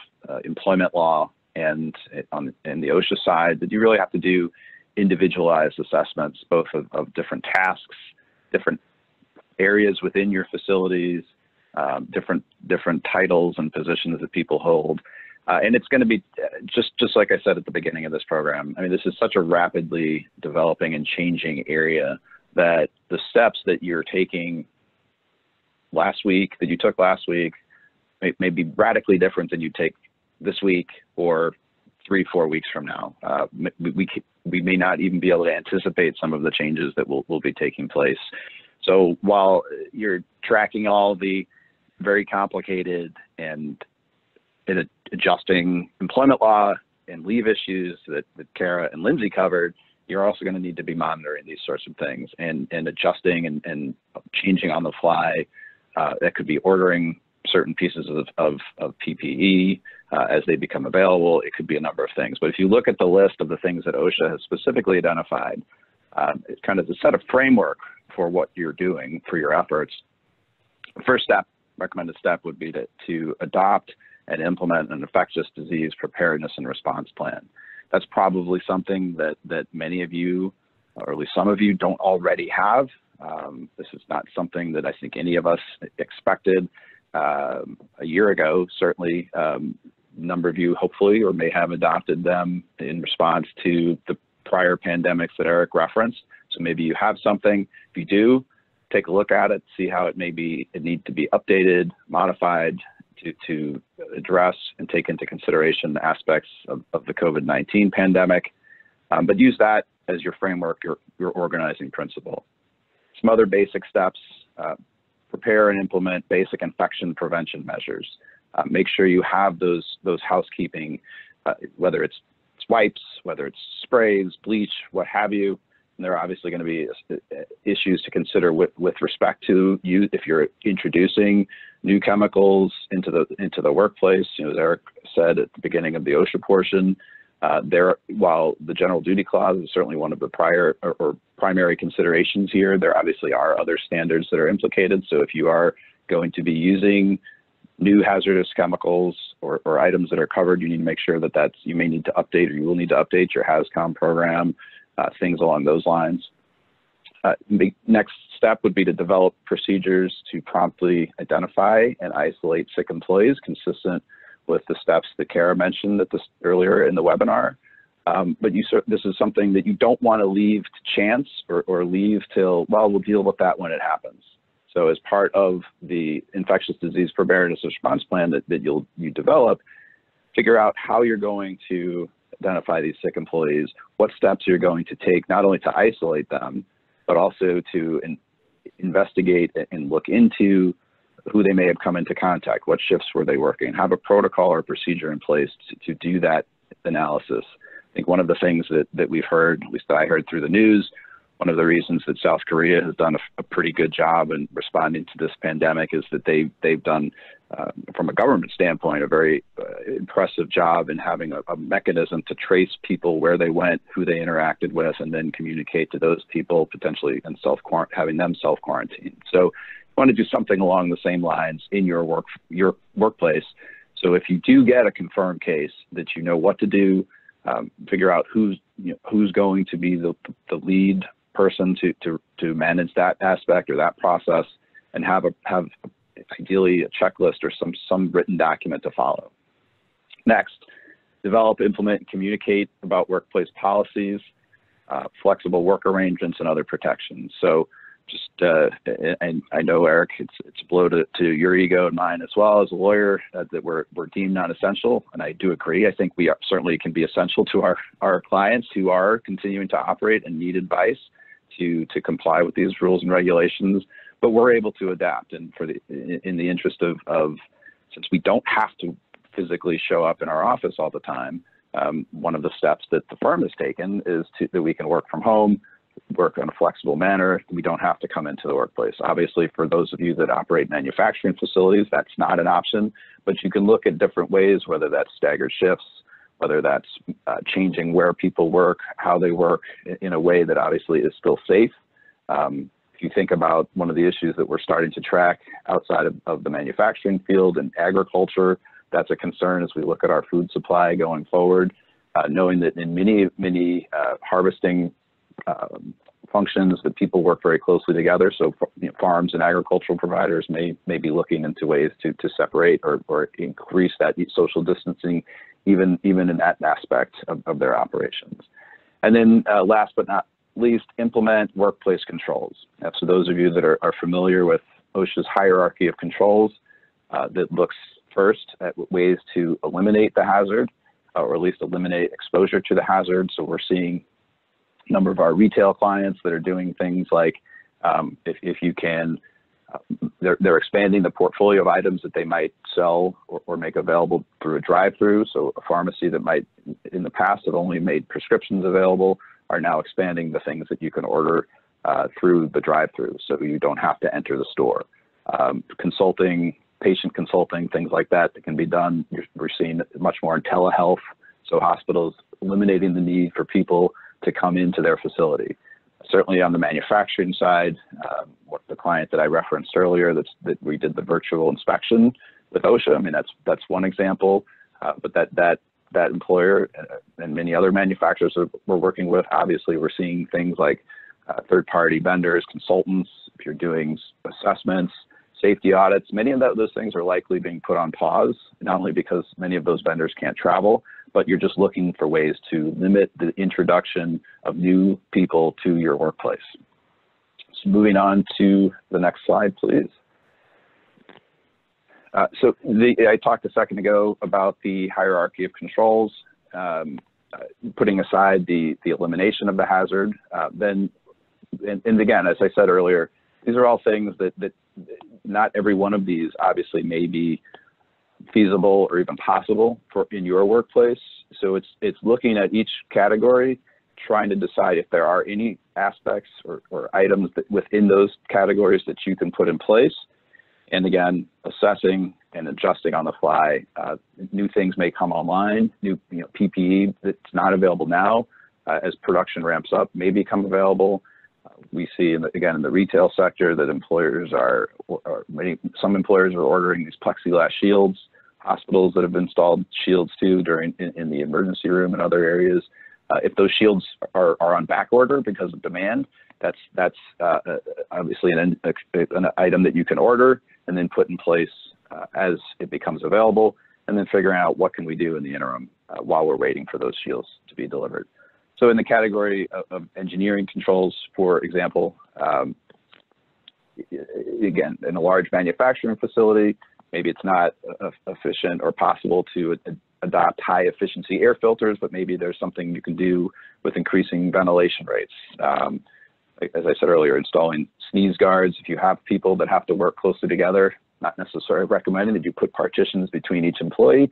employment law and on the OSHA side, that you really have to do individualized assessments, both of different tasks, different areas within your facilities, different titles and positions that people hold. And it's going to be just like I said at the beginning of this program. I mean, this is such a rapidly developing and changing area that the steps that you're taking last week, that you took last week, may be radically different than you take this week or 3-4 weeks from now. We may not even be able to anticipate some of the changes that will be taking place. So while you're tracking all the very complicated and adjusting employment law and leave issues that Kara and Lindsay covered, you're also going to need to be monitoring these sorts of things and adjusting and changing on the fly. That could be ordering certain pieces of PPE as they become available. It could be a number of things. But if you look at the list of the things that OSHA has specifically identified, it's kind of a set of framework for what you're doing for your efforts. The first step, recommended step, would be to adopt and implement an infectious disease preparedness and response plan. That's probably something that many of you, or at least some of you, don't already have. This is not something that I think any of us expected a year ago. Certainly, a number of you hopefully or may have adopted them in response to the prior pandemics that Eric referenced. So maybe you have something. If you do, take a look at it, see how it needs to be updated, modified to address and take into consideration the aspects of the COVID-19 pandemic, but use that as your framework, your organizing principle. Some other basic steps: prepare and implement basic infection prevention measures. Make sure you have those housekeeping, whether it's wipes, whether it's sprays, bleach, what have you. And there are obviously going to be issues to consider with respect to you if you're introducing new chemicals into the workplace. As Eric said at the beginning of the OSHA portion, while the general duty clause is certainly one of the primary considerations here, there obviously are other standards that are implicated. So if you are going to be using new hazardous chemicals or items that are covered, you need to make sure that you may need to update, or you will need to update your HAZCOM program, things along those lines. The next step would be to develop procedures to promptly identify and isolate sick employees, consistent with the steps that Kara mentioned earlier in the webinar. But this is something that you don't want to leave to chance or leave till, well, we'll deal with that when it happens. So as part of the infectious disease preparedness response plan that you develop, figure out how you're going to identify these sick employees, what steps you're going to take, not only to isolate them, but also to investigate and look into who they may have come into contact, what shifts were they working, have a protocol or procedure in place to do that analysis. I think one of the things that we've heard, at least that I heard through the news, One of the reasons that South Korea has done a pretty good job in responding to this pandemic is that they've done, from a government standpoint, a very impressive job in having a mechanism to trace people, where they went, who they interacted with, and then communicate to those people, potentially, and having them self-quarantine. So you want to do something along the same lines in your workplace. So if you do get a confirmed case, that you know what to do, figure out who's going to be the lead person to manage that aspect or that process, and have ideally a checklist or some written document to follow. Next, develop, implement, and communicate about workplace policies, flexible work arrangements, and other protections. So just, and I know, Eric, it's a blow to your ego and mine as well as a lawyer, that we're deemed non-essential, and I do agree. I think we certainly can be essential to our clients who are continuing to operate and need advice to comply with these rules and regulations, but we're able to adapt. And in the interest of since we don't have to physically show up in our office all the time, one of the steps that the firm has taken is that we can work from home, work in a flexible manner. We don't have to come into the workplace. Obviously, for those of you that operate manufacturing facilities, that's not an option, but you can look at different ways, whether that's staggered shifts, whether that's changing where people work, how they work, in a way that obviously is still safe. If you think about one of the issues that we're starting to track outside of the manufacturing field and agriculture, that's a concern as we look at our food supply going forward, knowing that in many harvesting functions that people work very closely together. So farms and agricultural providers may be looking into ways to separate or increase that social distancing, even in that aspect of their operations. And then last but not least, implement workplace controls. So those of you that are familiar with OSHA's hierarchy of controls, that looks first at ways to eliminate the hazard, or at least eliminate exposure to the hazard. So we're seeing a number of our retail clients that are doing things like, if you can, they're expanding the portfolio of items that they might sell or make available through a drive-through. So a pharmacy that might, in the past, have only made prescriptions available, are now expanding the things that you can order through the drive-through, so you don't have to enter the store. Consulting, patient consulting, things like that can be done. We're seeing much more in telehealth, so hospitals eliminating the need for people to come into their facility. Certainly on the manufacturing side, the client that I referenced earlier, that we did the virtual inspection with OSHA. I mean, that's one example, but that employer and many other manufacturers that we're working with, obviously we're seeing things like third-party vendors, consultants. If you're doing assessments, safety audits, many of those things are likely being put on pause, not only because many of those vendors can't travel, but you're just looking for ways to limit the introduction of new people to your workplace. So moving on to the next slide, please. So I talked a second ago about the hierarchy of controls, putting aside the elimination of the hazard. And again, as I said earlier, these are all things that not every one of these obviously may be feasible or even possible in your workplace. So it's looking at each category, trying to decide if there are any aspects or items that within those categories that you can put in place. And again, assessing and adjusting on the fly. New things may come online, new PPE that's not available now as production ramps up may become available. We see, again, in the retail sector that employers some employers are ordering these plexiglass shields, hospitals that have installed shields too in the emergency room and other areas. If those shields are on back order because of demand, that's obviously an item that you can order and then put in place as it becomes available, and then figuring out what can we do in the interim while we're waiting for those shields to be delivered. So in the category of engineering controls, for example, again, in a large manufacturing facility, maybe it's not efficient or possible to adopt high efficiency air filters, but maybe there's something you can do with increasing ventilation rates. As I said earlier, installing sneeze guards. If you have people that have to work closely together, not necessarily recommending that you put partitions between each employee,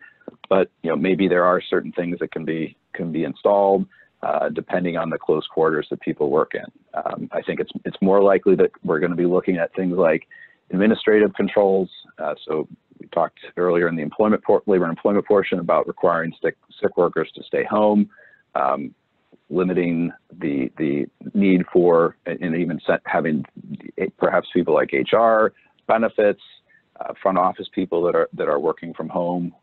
but maybe there are certain things that can be installed. depending on the close quarters that people work in. I think it's more likely that we're going to be looking at things like administrative controls. So we talked earlier in the labor and employment portion about requiring sick workers to stay home, limiting the need for, and even having perhaps people like HR, benefits, front office people that are working from home,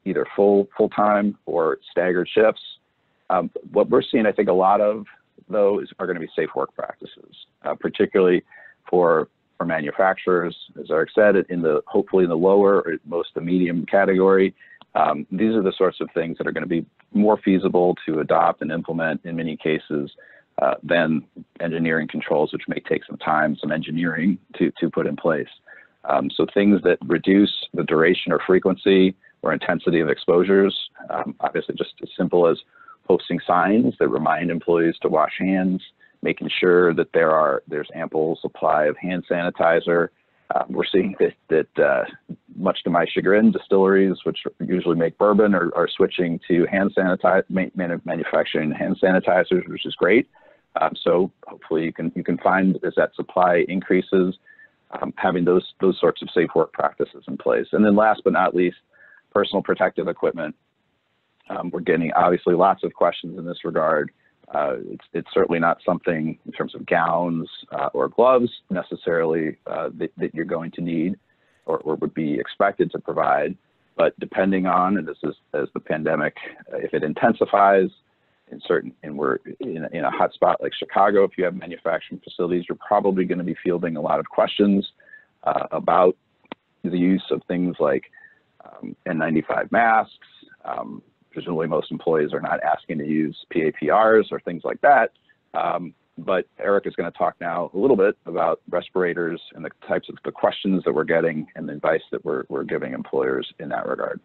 either full-time or staggered shifts. What we're seeing, I think, a lot of those are going to be safe work practices, particularly for manufacturers, as Eric said, hopefully in the lower or most the medium category. These are the sorts of things that are going to be more feasible to adopt and implement in many cases than engineering controls, which may take some time, some engineering to put in place. So things that reduce the duration or frequency or intensity of exposures, obviously just as simple as posting signs that remind employees to wash hands, making sure that there's ample supply of hand sanitizer. We're seeing that much to my chagrin, distilleries, which usually make bourbon, are switching to manufacturing hand sanitizers, which is great. So hopefully you can find as that supply increases, having those sorts of safe work practices in place. And then last but not least, personal protective equipment. We're getting obviously lots of questions in this regard. It's certainly not something in terms of gowns or gloves necessarily that you're going to need or would be expected to provide, but depending on, and this is as the pandemic, if it intensifies and we're in a hot spot like Chicago, if you have manufacturing facilities, you're probably going to be fielding a lot of questions about the use of things like N95 masks. Presumably most employees are not asking to use PAPRs or things like that. But Eric is going to talk now a little bit about respirators and the types of the questions that we're getting and the advice that we're giving employers in that regard.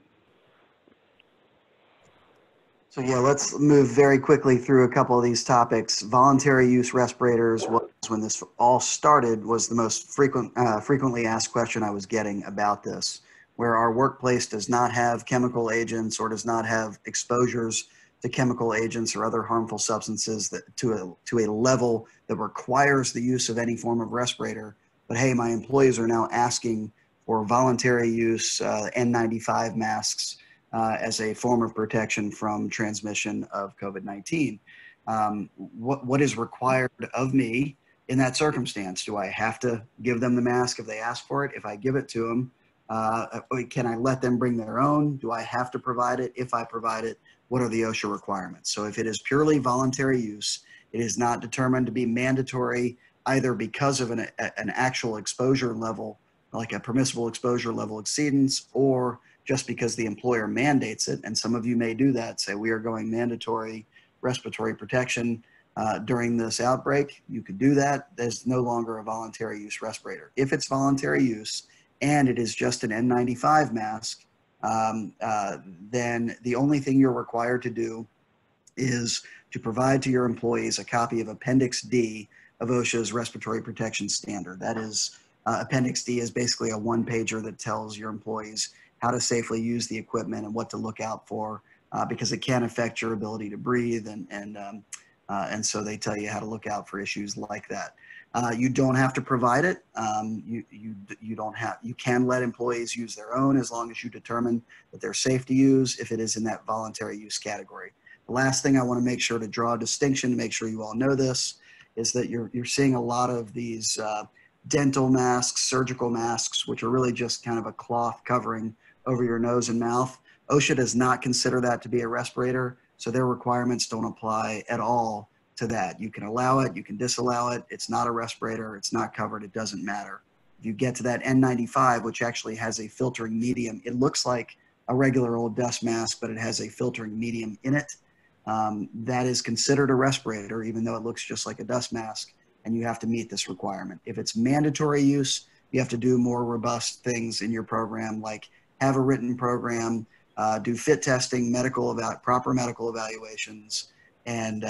So yeah, let's move very quickly through a couple of these topics. Voluntary use respirators was, when this all started, was the most frequently asked question I was getting about this, where our workplace does not have chemical agents or does not have exposures to chemical agents or other harmful substances that to a level that requires the use of any form of respirator. But hey, my employees are now asking for voluntary use N95 masks as a form of protection from transmission of COVID-19. What is required of me in that circumstance? Do I have to give them the mask if they ask for it? If I give it to them, can I let them bring their own? Do I have to provide it? If I provide it, what are the OSHA requirements? So if it is purely voluntary use, it is not determined to be mandatory either because of an actual exposure level, like a permissible exposure level exceedance, or just because the employer mandates it. And some of you may do that, say we are going mandatory respiratory protection during this outbreak. You could do that. There's no longer a voluntary use respirator. If it's voluntary use and it is just an N95 mask, then the only thing you're required to do is to provide to your employees a copy of Appendix D of OSHA's respiratory protection standard. That is, Appendix D is basically a one-pager that tells your employees how to safely use the equipment and what to look out for, because it can affect your ability to breathe, and so they tell you how to look out for issues like that. You don't have to provide it. You can let employees use their own as long as you determine that they're safe to use if it is in that voluntary use category. The last thing I want to make sure to draw a distinction, to make sure you all know this, is that you're seeing a lot of these dental masks, surgical masks, which are really just kind of a cloth covering over your nose and mouth. OSHA does not consider that to be a respirator, so their requirements don't apply at all to that. You can allow it, you can disallow it. It's not a respirator, it's not covered, it doesn't matter. If you get to that N95, which actually has a filtering medium, it looks like a regular old dust mask, but it has a filtering medium in it. That is considered a respirator, even though it looks just like a dust mask, and you have to meet this requirement. If it's mandatory use, you have to do more robust things in your program, like have a written program, do fit testing, proper medical evaluations, and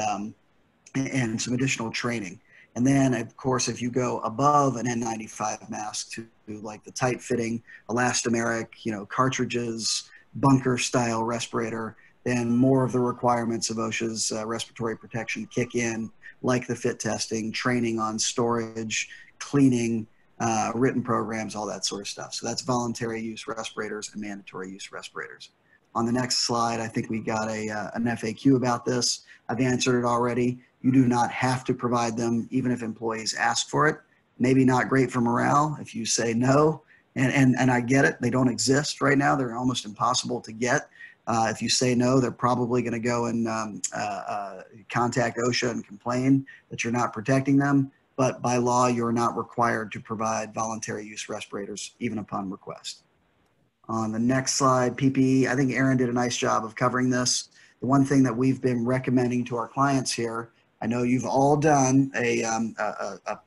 some additional training. And then, of course, if you go above an N95 mask to like the tight-fitting elastomeric, cartridges, bunker-style respirator, then more of the requirements of OSHA's respiratory protection kick in, like the fit testing, training on storage, cleaning, written programs, all that sort of stuff. So that's voluntary use respirators and mandatory use respirators. On the next slide, I think we got an FAQ about this. I've answered it already. You do not have to provide them, even if employees ask for it. Maybe not great for morale if you say no, and I get it. They don't exist right now. They're almost impossible to get. If you say no, they're probably going to go and contact OSHA and complain that you're not protecting them. But by law, you're not required to provide voluntary use respirators, even upon request. On the next slide, PPE, I think Aaron did a nice job of covering this. The one thing that we've been recommending to our clients here, I know you've all done a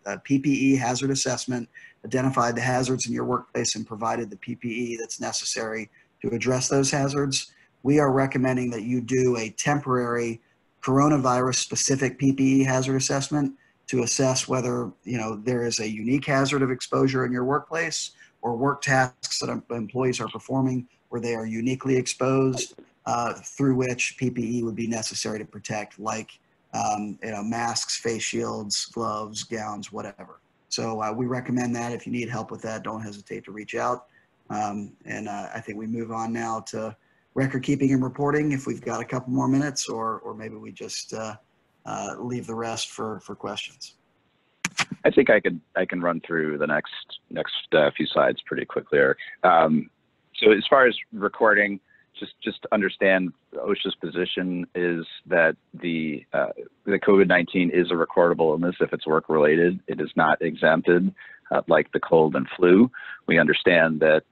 PPE hazard assessment, identified the hazards in your workplace and provided the PPE that's necessary to address those hazards. We are recommending that you do a temporary coronavirus specific PPE hazard assessment to assess whether there is a unique hazard of exposure in your workplace or work tasks that employees are performing where they are uniquely exposed, through which PPE would be necessary to protect, like masks, face shields, gloves, gowns, whatever. So we recommend that. If you need help with that, don't hesitate to reach out. I think we move on now to record keeping and reporting if we've got a couple more minutes, or maybe we just leave the rest for questions. I think I can run through the next few slides pretty quickly, Eric. So as far as recording, just understand OSHA's position is that the COVID-19 is a recordable illness if it's work related. It is not exempted like the cold and flu. We understand that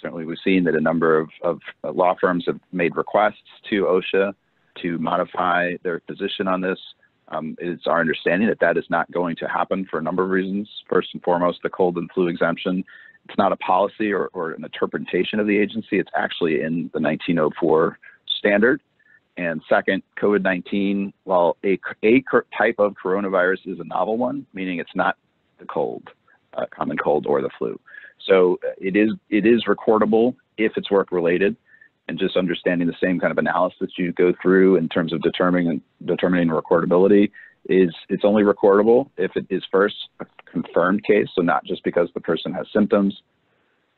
certainly we've seen that a number of law firms have made requests to OSHA to modify their position on this. It's our understanding that that is not going to happen for a number of reasons. First and foremost, the cold and flu exemption. It's not a policy or an interpretation of the agency. It's actually in the 1904 standard. And second, COVID-19, while a type of coronavirus is a novel one, meaning it's not the cold, common cold or the flu. So it is recordable if it's work related. And just understanding the same kind of analysis you go through in terms of determining recordability is it's only recordable if it is first a confirmed case, so not just because the person has symptoms.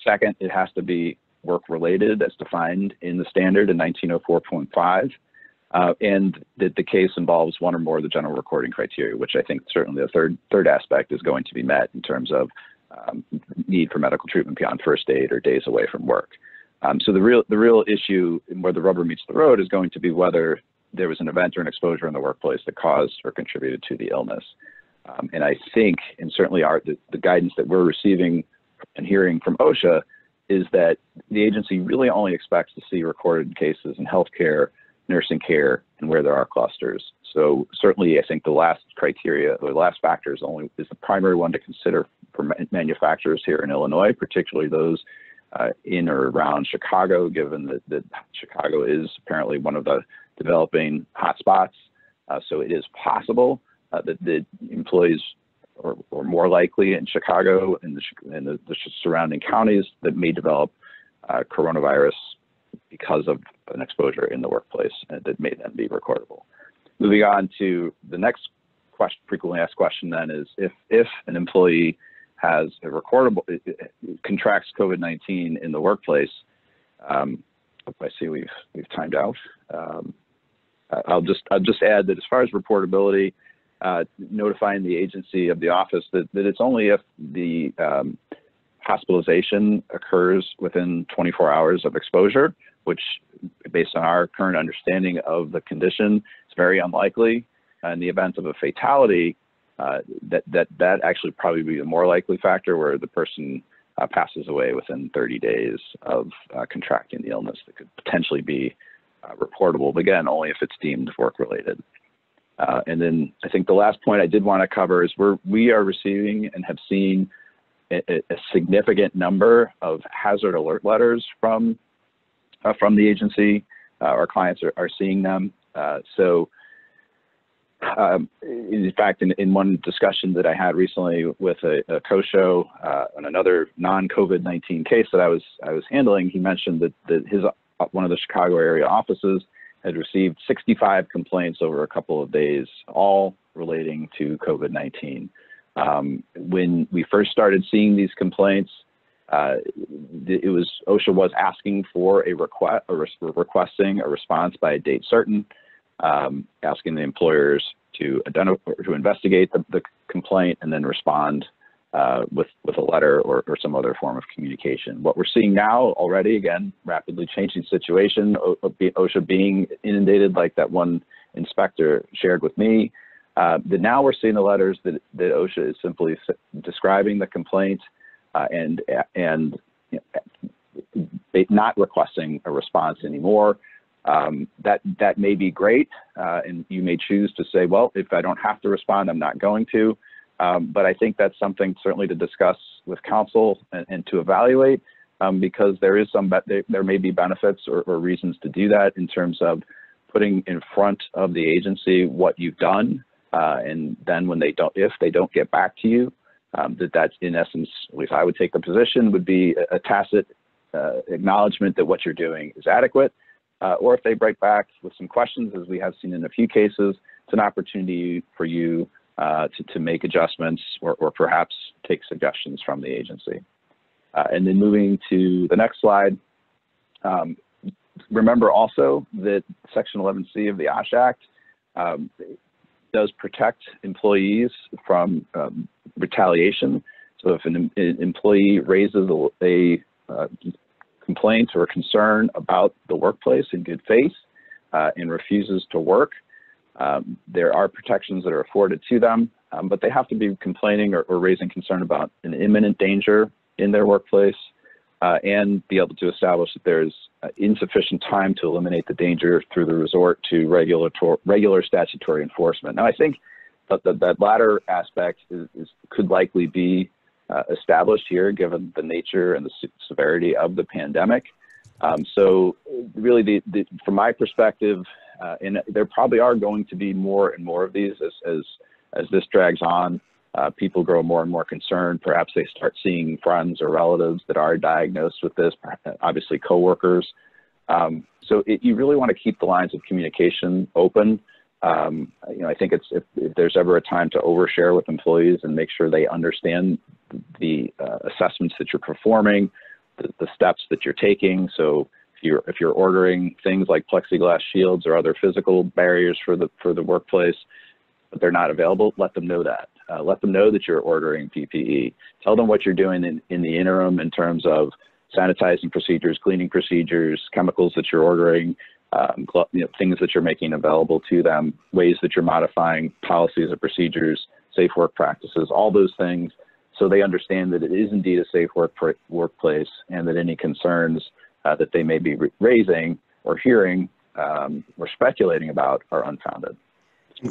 Second, it has to be work related as defined in the standard in 1904.5, and that the case involves one or more of the general recording criteria, which I think certainly the third aspect is going to be met in terms of need for medical treatment beyond first aid or days away from work. So the real issue where the rubber meets the road is going to be whether there was an event or an exposure in the workplace that caused or contributed to the illness. And I think, and certainly the guidance that we're receiving and hearing from OSHA is that the agency really only expects to see recorded cases in healthcare, nursing care, and where there are clusters. So certainly I think the last criteria, the last factor is the primary one to consider for manufacturers here in Illinois, particularly those in or around Chicago, given that Chicago is apparently one of the developing hotspots. So it is possible that the employees are more likely in Chicago and the surrounding counties that may develop coronavirus because of an exposure in the workplace, and that may then be recordable. Moving on to the next question, frequently asked question then is if an employee has a recordable, contracts COVID-19 in the workplace. I see we've timed out. I'll just add that as far as reportability, notifying the agency of the office that it's only if the hospitalization occurs within 24 hours of exposure, which based on our current understanding of the condition, is very unlikely. In the event of a fatality, that actually probably be the more likely factor, where the person passes away within 30 days of contracting the illness that could potentially be reportable, but again, only if it's deemed work-related. And then I think the last point I did want to cover is we are receiving and have seen a significant number of hazard alert letters from the agency. Our clients are seeing them. In fact, in one discussion that I had recently with a co-show on another non-COVID-19 case that I was handling, he mentioned that his one of the Chicago area offices had received 65 complaints over a couple of days, all relating to COVID-19. When we first started seeing these complaints, OSHA was asking for requesting a response by a date certain, asking the employers to investigate the complaint and then respond with a letter or some other form of communication. What we're seeing now already, again, rapidly changing situation, OSHA being inundated like that one inspector shared with me, that now we're seeing the letters that OSHA is simply describing the complaint and not requesting a response anymore. That may be great, and you may choose to say, well, if I don't have to respond, I'm not going to. But I think that's something certainly to discuss with counsel and to evaluate, because there may be benefits or reasons to do that in terms of putting in front of the agency what you've done, and then if they don't get back to you, that's in essence, at least I would take the position, would be a tacit acknowledgement that what you're doing is adequate. Or if they break back with some questions, as we have seen in a few cases, it's an opportunity for you to make adjustments or perhaps take suggestions from the agency. And then moving to the next slide, remember also that Section 11C of the OSHA Act does protect employees from retaliation. So if an employee raises a complaint or concern about the workplace in good faith and refuses to work, there are protections that are afforded to them, but they have to be complaining or raising concern about an imminent danger in their workplace and be able to establish that there's insufficient time to eliminate the danger through the resort to regular statutory enforcement. Now, I think that latter aspect could likely be established here, given the nature and the severity of the pandemic. So really, from my perspective, and there probably are going to be more and more of these as this drags on, people grow more and more concerned. Perhaps they start seeing friends or relatives that are diagnosed with this, obviously coworkers. So you really want to keep the lines of communication open. I think if there's ever a time to overshare with employees and make sure they understand the assessments that you're performing, the steps that you're taking. So if you're ordering things like plexiglass shields or other physical barriers for the workplace, but they're not available, let them know that. Let them know that you're ordering PPE. Tell them what you're doing in the interim in terms of sanitizing procedures, cleaning procedures, chemicals that you're ordering, things that you're making available to them, ways that you're modifying policies or procedures, safe work practices, all those things, so they understand that it is indeed a safe workplace and that any concerns that they may be raising or hearing or speculating about are unfounded.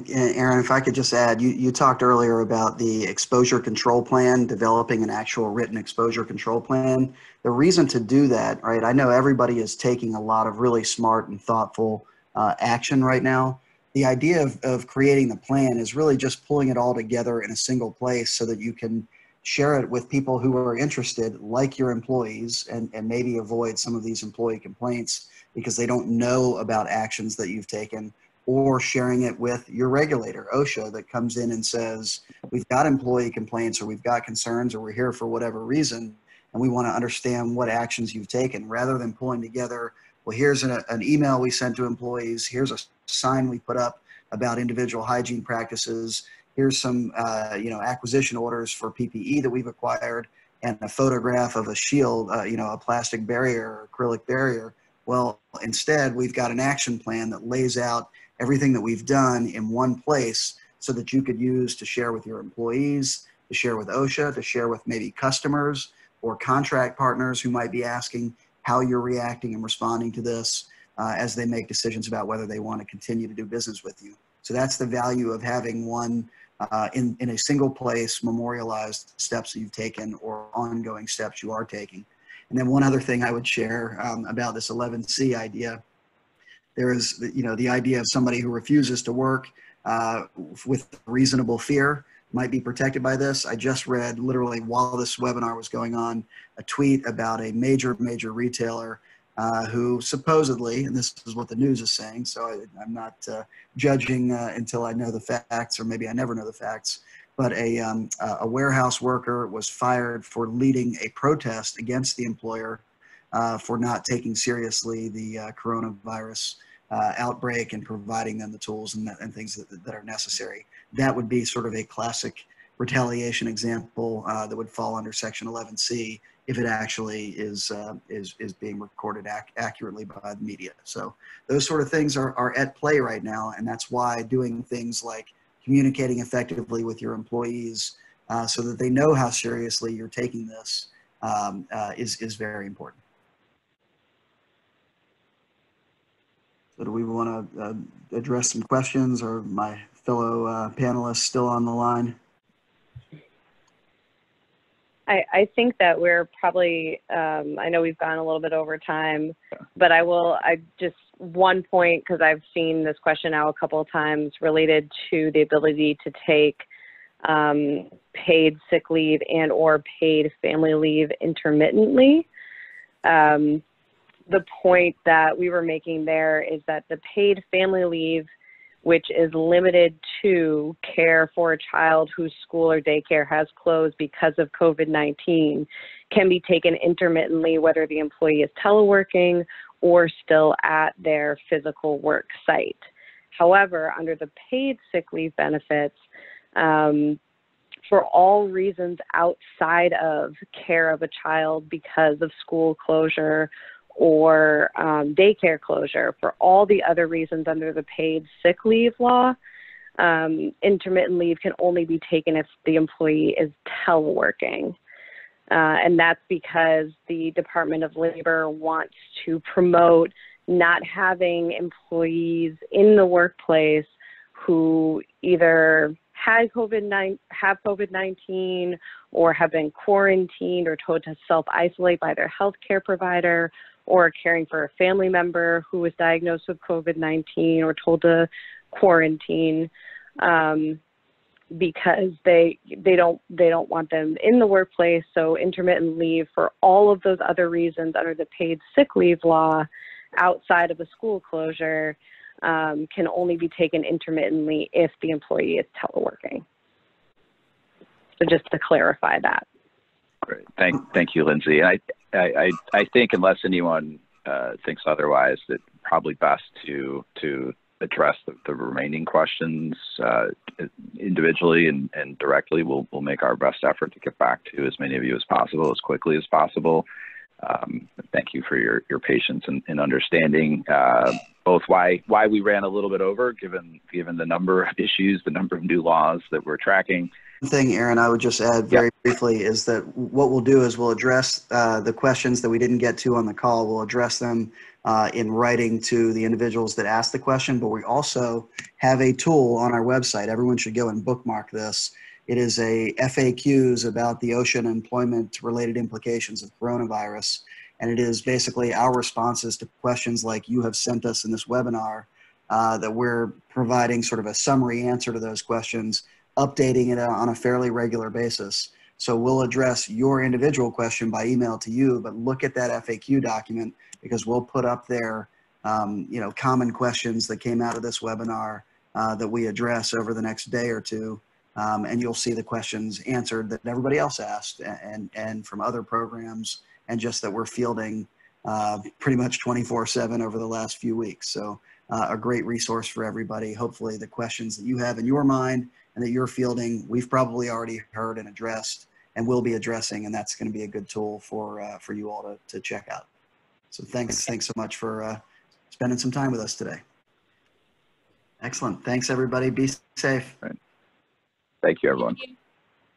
Aaron, if I could just add, you talked earlier about the exposure control plan, developing an actual written exposure control plan. The reason to do that, right, I know everybody is taking a lot of really smart and thoughtful action right now. The idea of creating the plan is really just pulling it all together in a single place so that you can share it with people who are interested, like your employees, and maybe avoid some of these employee complaints because they don't know about actions that you've taken, or sharing it with your regulator, OSHA, that comes in and says, we've got employee complaints or we've got concerns or we're here for whatever reason, and we want to understand what actions you've taken, rather than pulling together, well, here's an email we sent to employees, here's a sign we put up about individual hygiene practices, here's some acquisition orders for PPE that we've acquired, and a photograph of a shield, a plastic barrier or acrylic barrier. Well, instead, we've got an action plan that lays out everything that we've done in one place so that you could use to share with your employees, to share with OSHA, to share with maybe customers or contract partners who might be asking how you're reacting and responding to this as they make decisions about whether they want to continue to do business with you. So that's the value of having one in a single place, memorialized steps that you've taken or ongoing steps you are taking. And then one other thing I would share about this 11C idea, there is, the idea of somebody who refuses to work with reasonable fear might be protected by this. I just read, literally while this webinar was going on, a tweet about a major retailer who supposedly, and this is what the news is saying, so I'm not judging until I know the facts, or maybe I never know the facts, but a warehouse worker was fired for leading a protest against the employer for not taking seriously the coronavirus outbreak and providing them the tools and things that are necessary. That would be sort of a classic retaliation example that would fall under Section 11C if it actually is being recorded accurately by the media. So those sort of things are at play right now, and that's why doing things like communicating effectively with your employees so that they know how seriously you're taking this is very important. So do we want to address some questions, or my fellow panelists still on the line? I think that we're probably, I know we've gone a little bit over time, but I just one point, because I've seen this question now a couple of times related to the ability to take paid sick leave and or paid family leave intermittently. The point that we were making there is that the paid family leave, which is limited to care for a child whose school or daycare has closed because of COVID-19, can be taken intermittently, whether the employee is teleworking or still at their physical work site. However, under the paid sick leave benefits, for all reasons outside of care of a child because of school closure or daycare closure, for all the other reasons under the paid sick leave law, intermittent leave can only be taken if the employee is teleworking. And that's because the Department of Labor wants to promote not having employees in the workplace who either have COVID-19 or have been quarantined or told to self-isolate by their healthcare provider, or caring for a family member who was diagnosed with COVID-19 or told to quarantine, because they don't want them in the workplace. So intermittent leave for all of those other reasons under the paid sick leave law outside of a school closure can only be taken intermittently if the employee is teleworking. So just to clarify that. Great. Thank you, Lindsay. I think unless anyone thinks otherwise, that probably best to address the remaining questions individually and directly. We'll make our best effort to get back to as many of you as possible, as quickly as possible. Thank you for your patience and understanding both why we ran a little bit over, given the number of issues, the number of new laws that we're tracking. Thing, Aaron, I would just add very briefly is that what we'll do is we'll address the questions that we didn't get to on the call. We'll address them in writing to the individuals that asked the question, but we also have a tool on our website. Everyone should go and bookmark this. It is a FAQs about the OSHA and employment-related implications of coronavirus, and it is basically our responses to questions like you have sent us in this webinar, that we're providing sort of a summary answer to those questions, updating it on a fairly regular basis. So we'll address your individual question by email to you, but look at that FAQ document, because we'll put up there common questions that came out of this webinar that we address over the next day or two. And you'll see the questions answered that everybody else asked and from other programs, and just that we're fielding pretty much 24/7 over the last few weeks. So a great resource for everybody. Hopefully the questions that you have in your mind and that you're fielding, we've probably already heard and addressed and will be addressing, and that's going to be a good tool for you all to check out. So thanks so much for spending some time with us today. Excellent. Thanks, everybody. Be safe. Right. Thank you, everyone.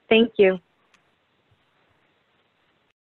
Thank you.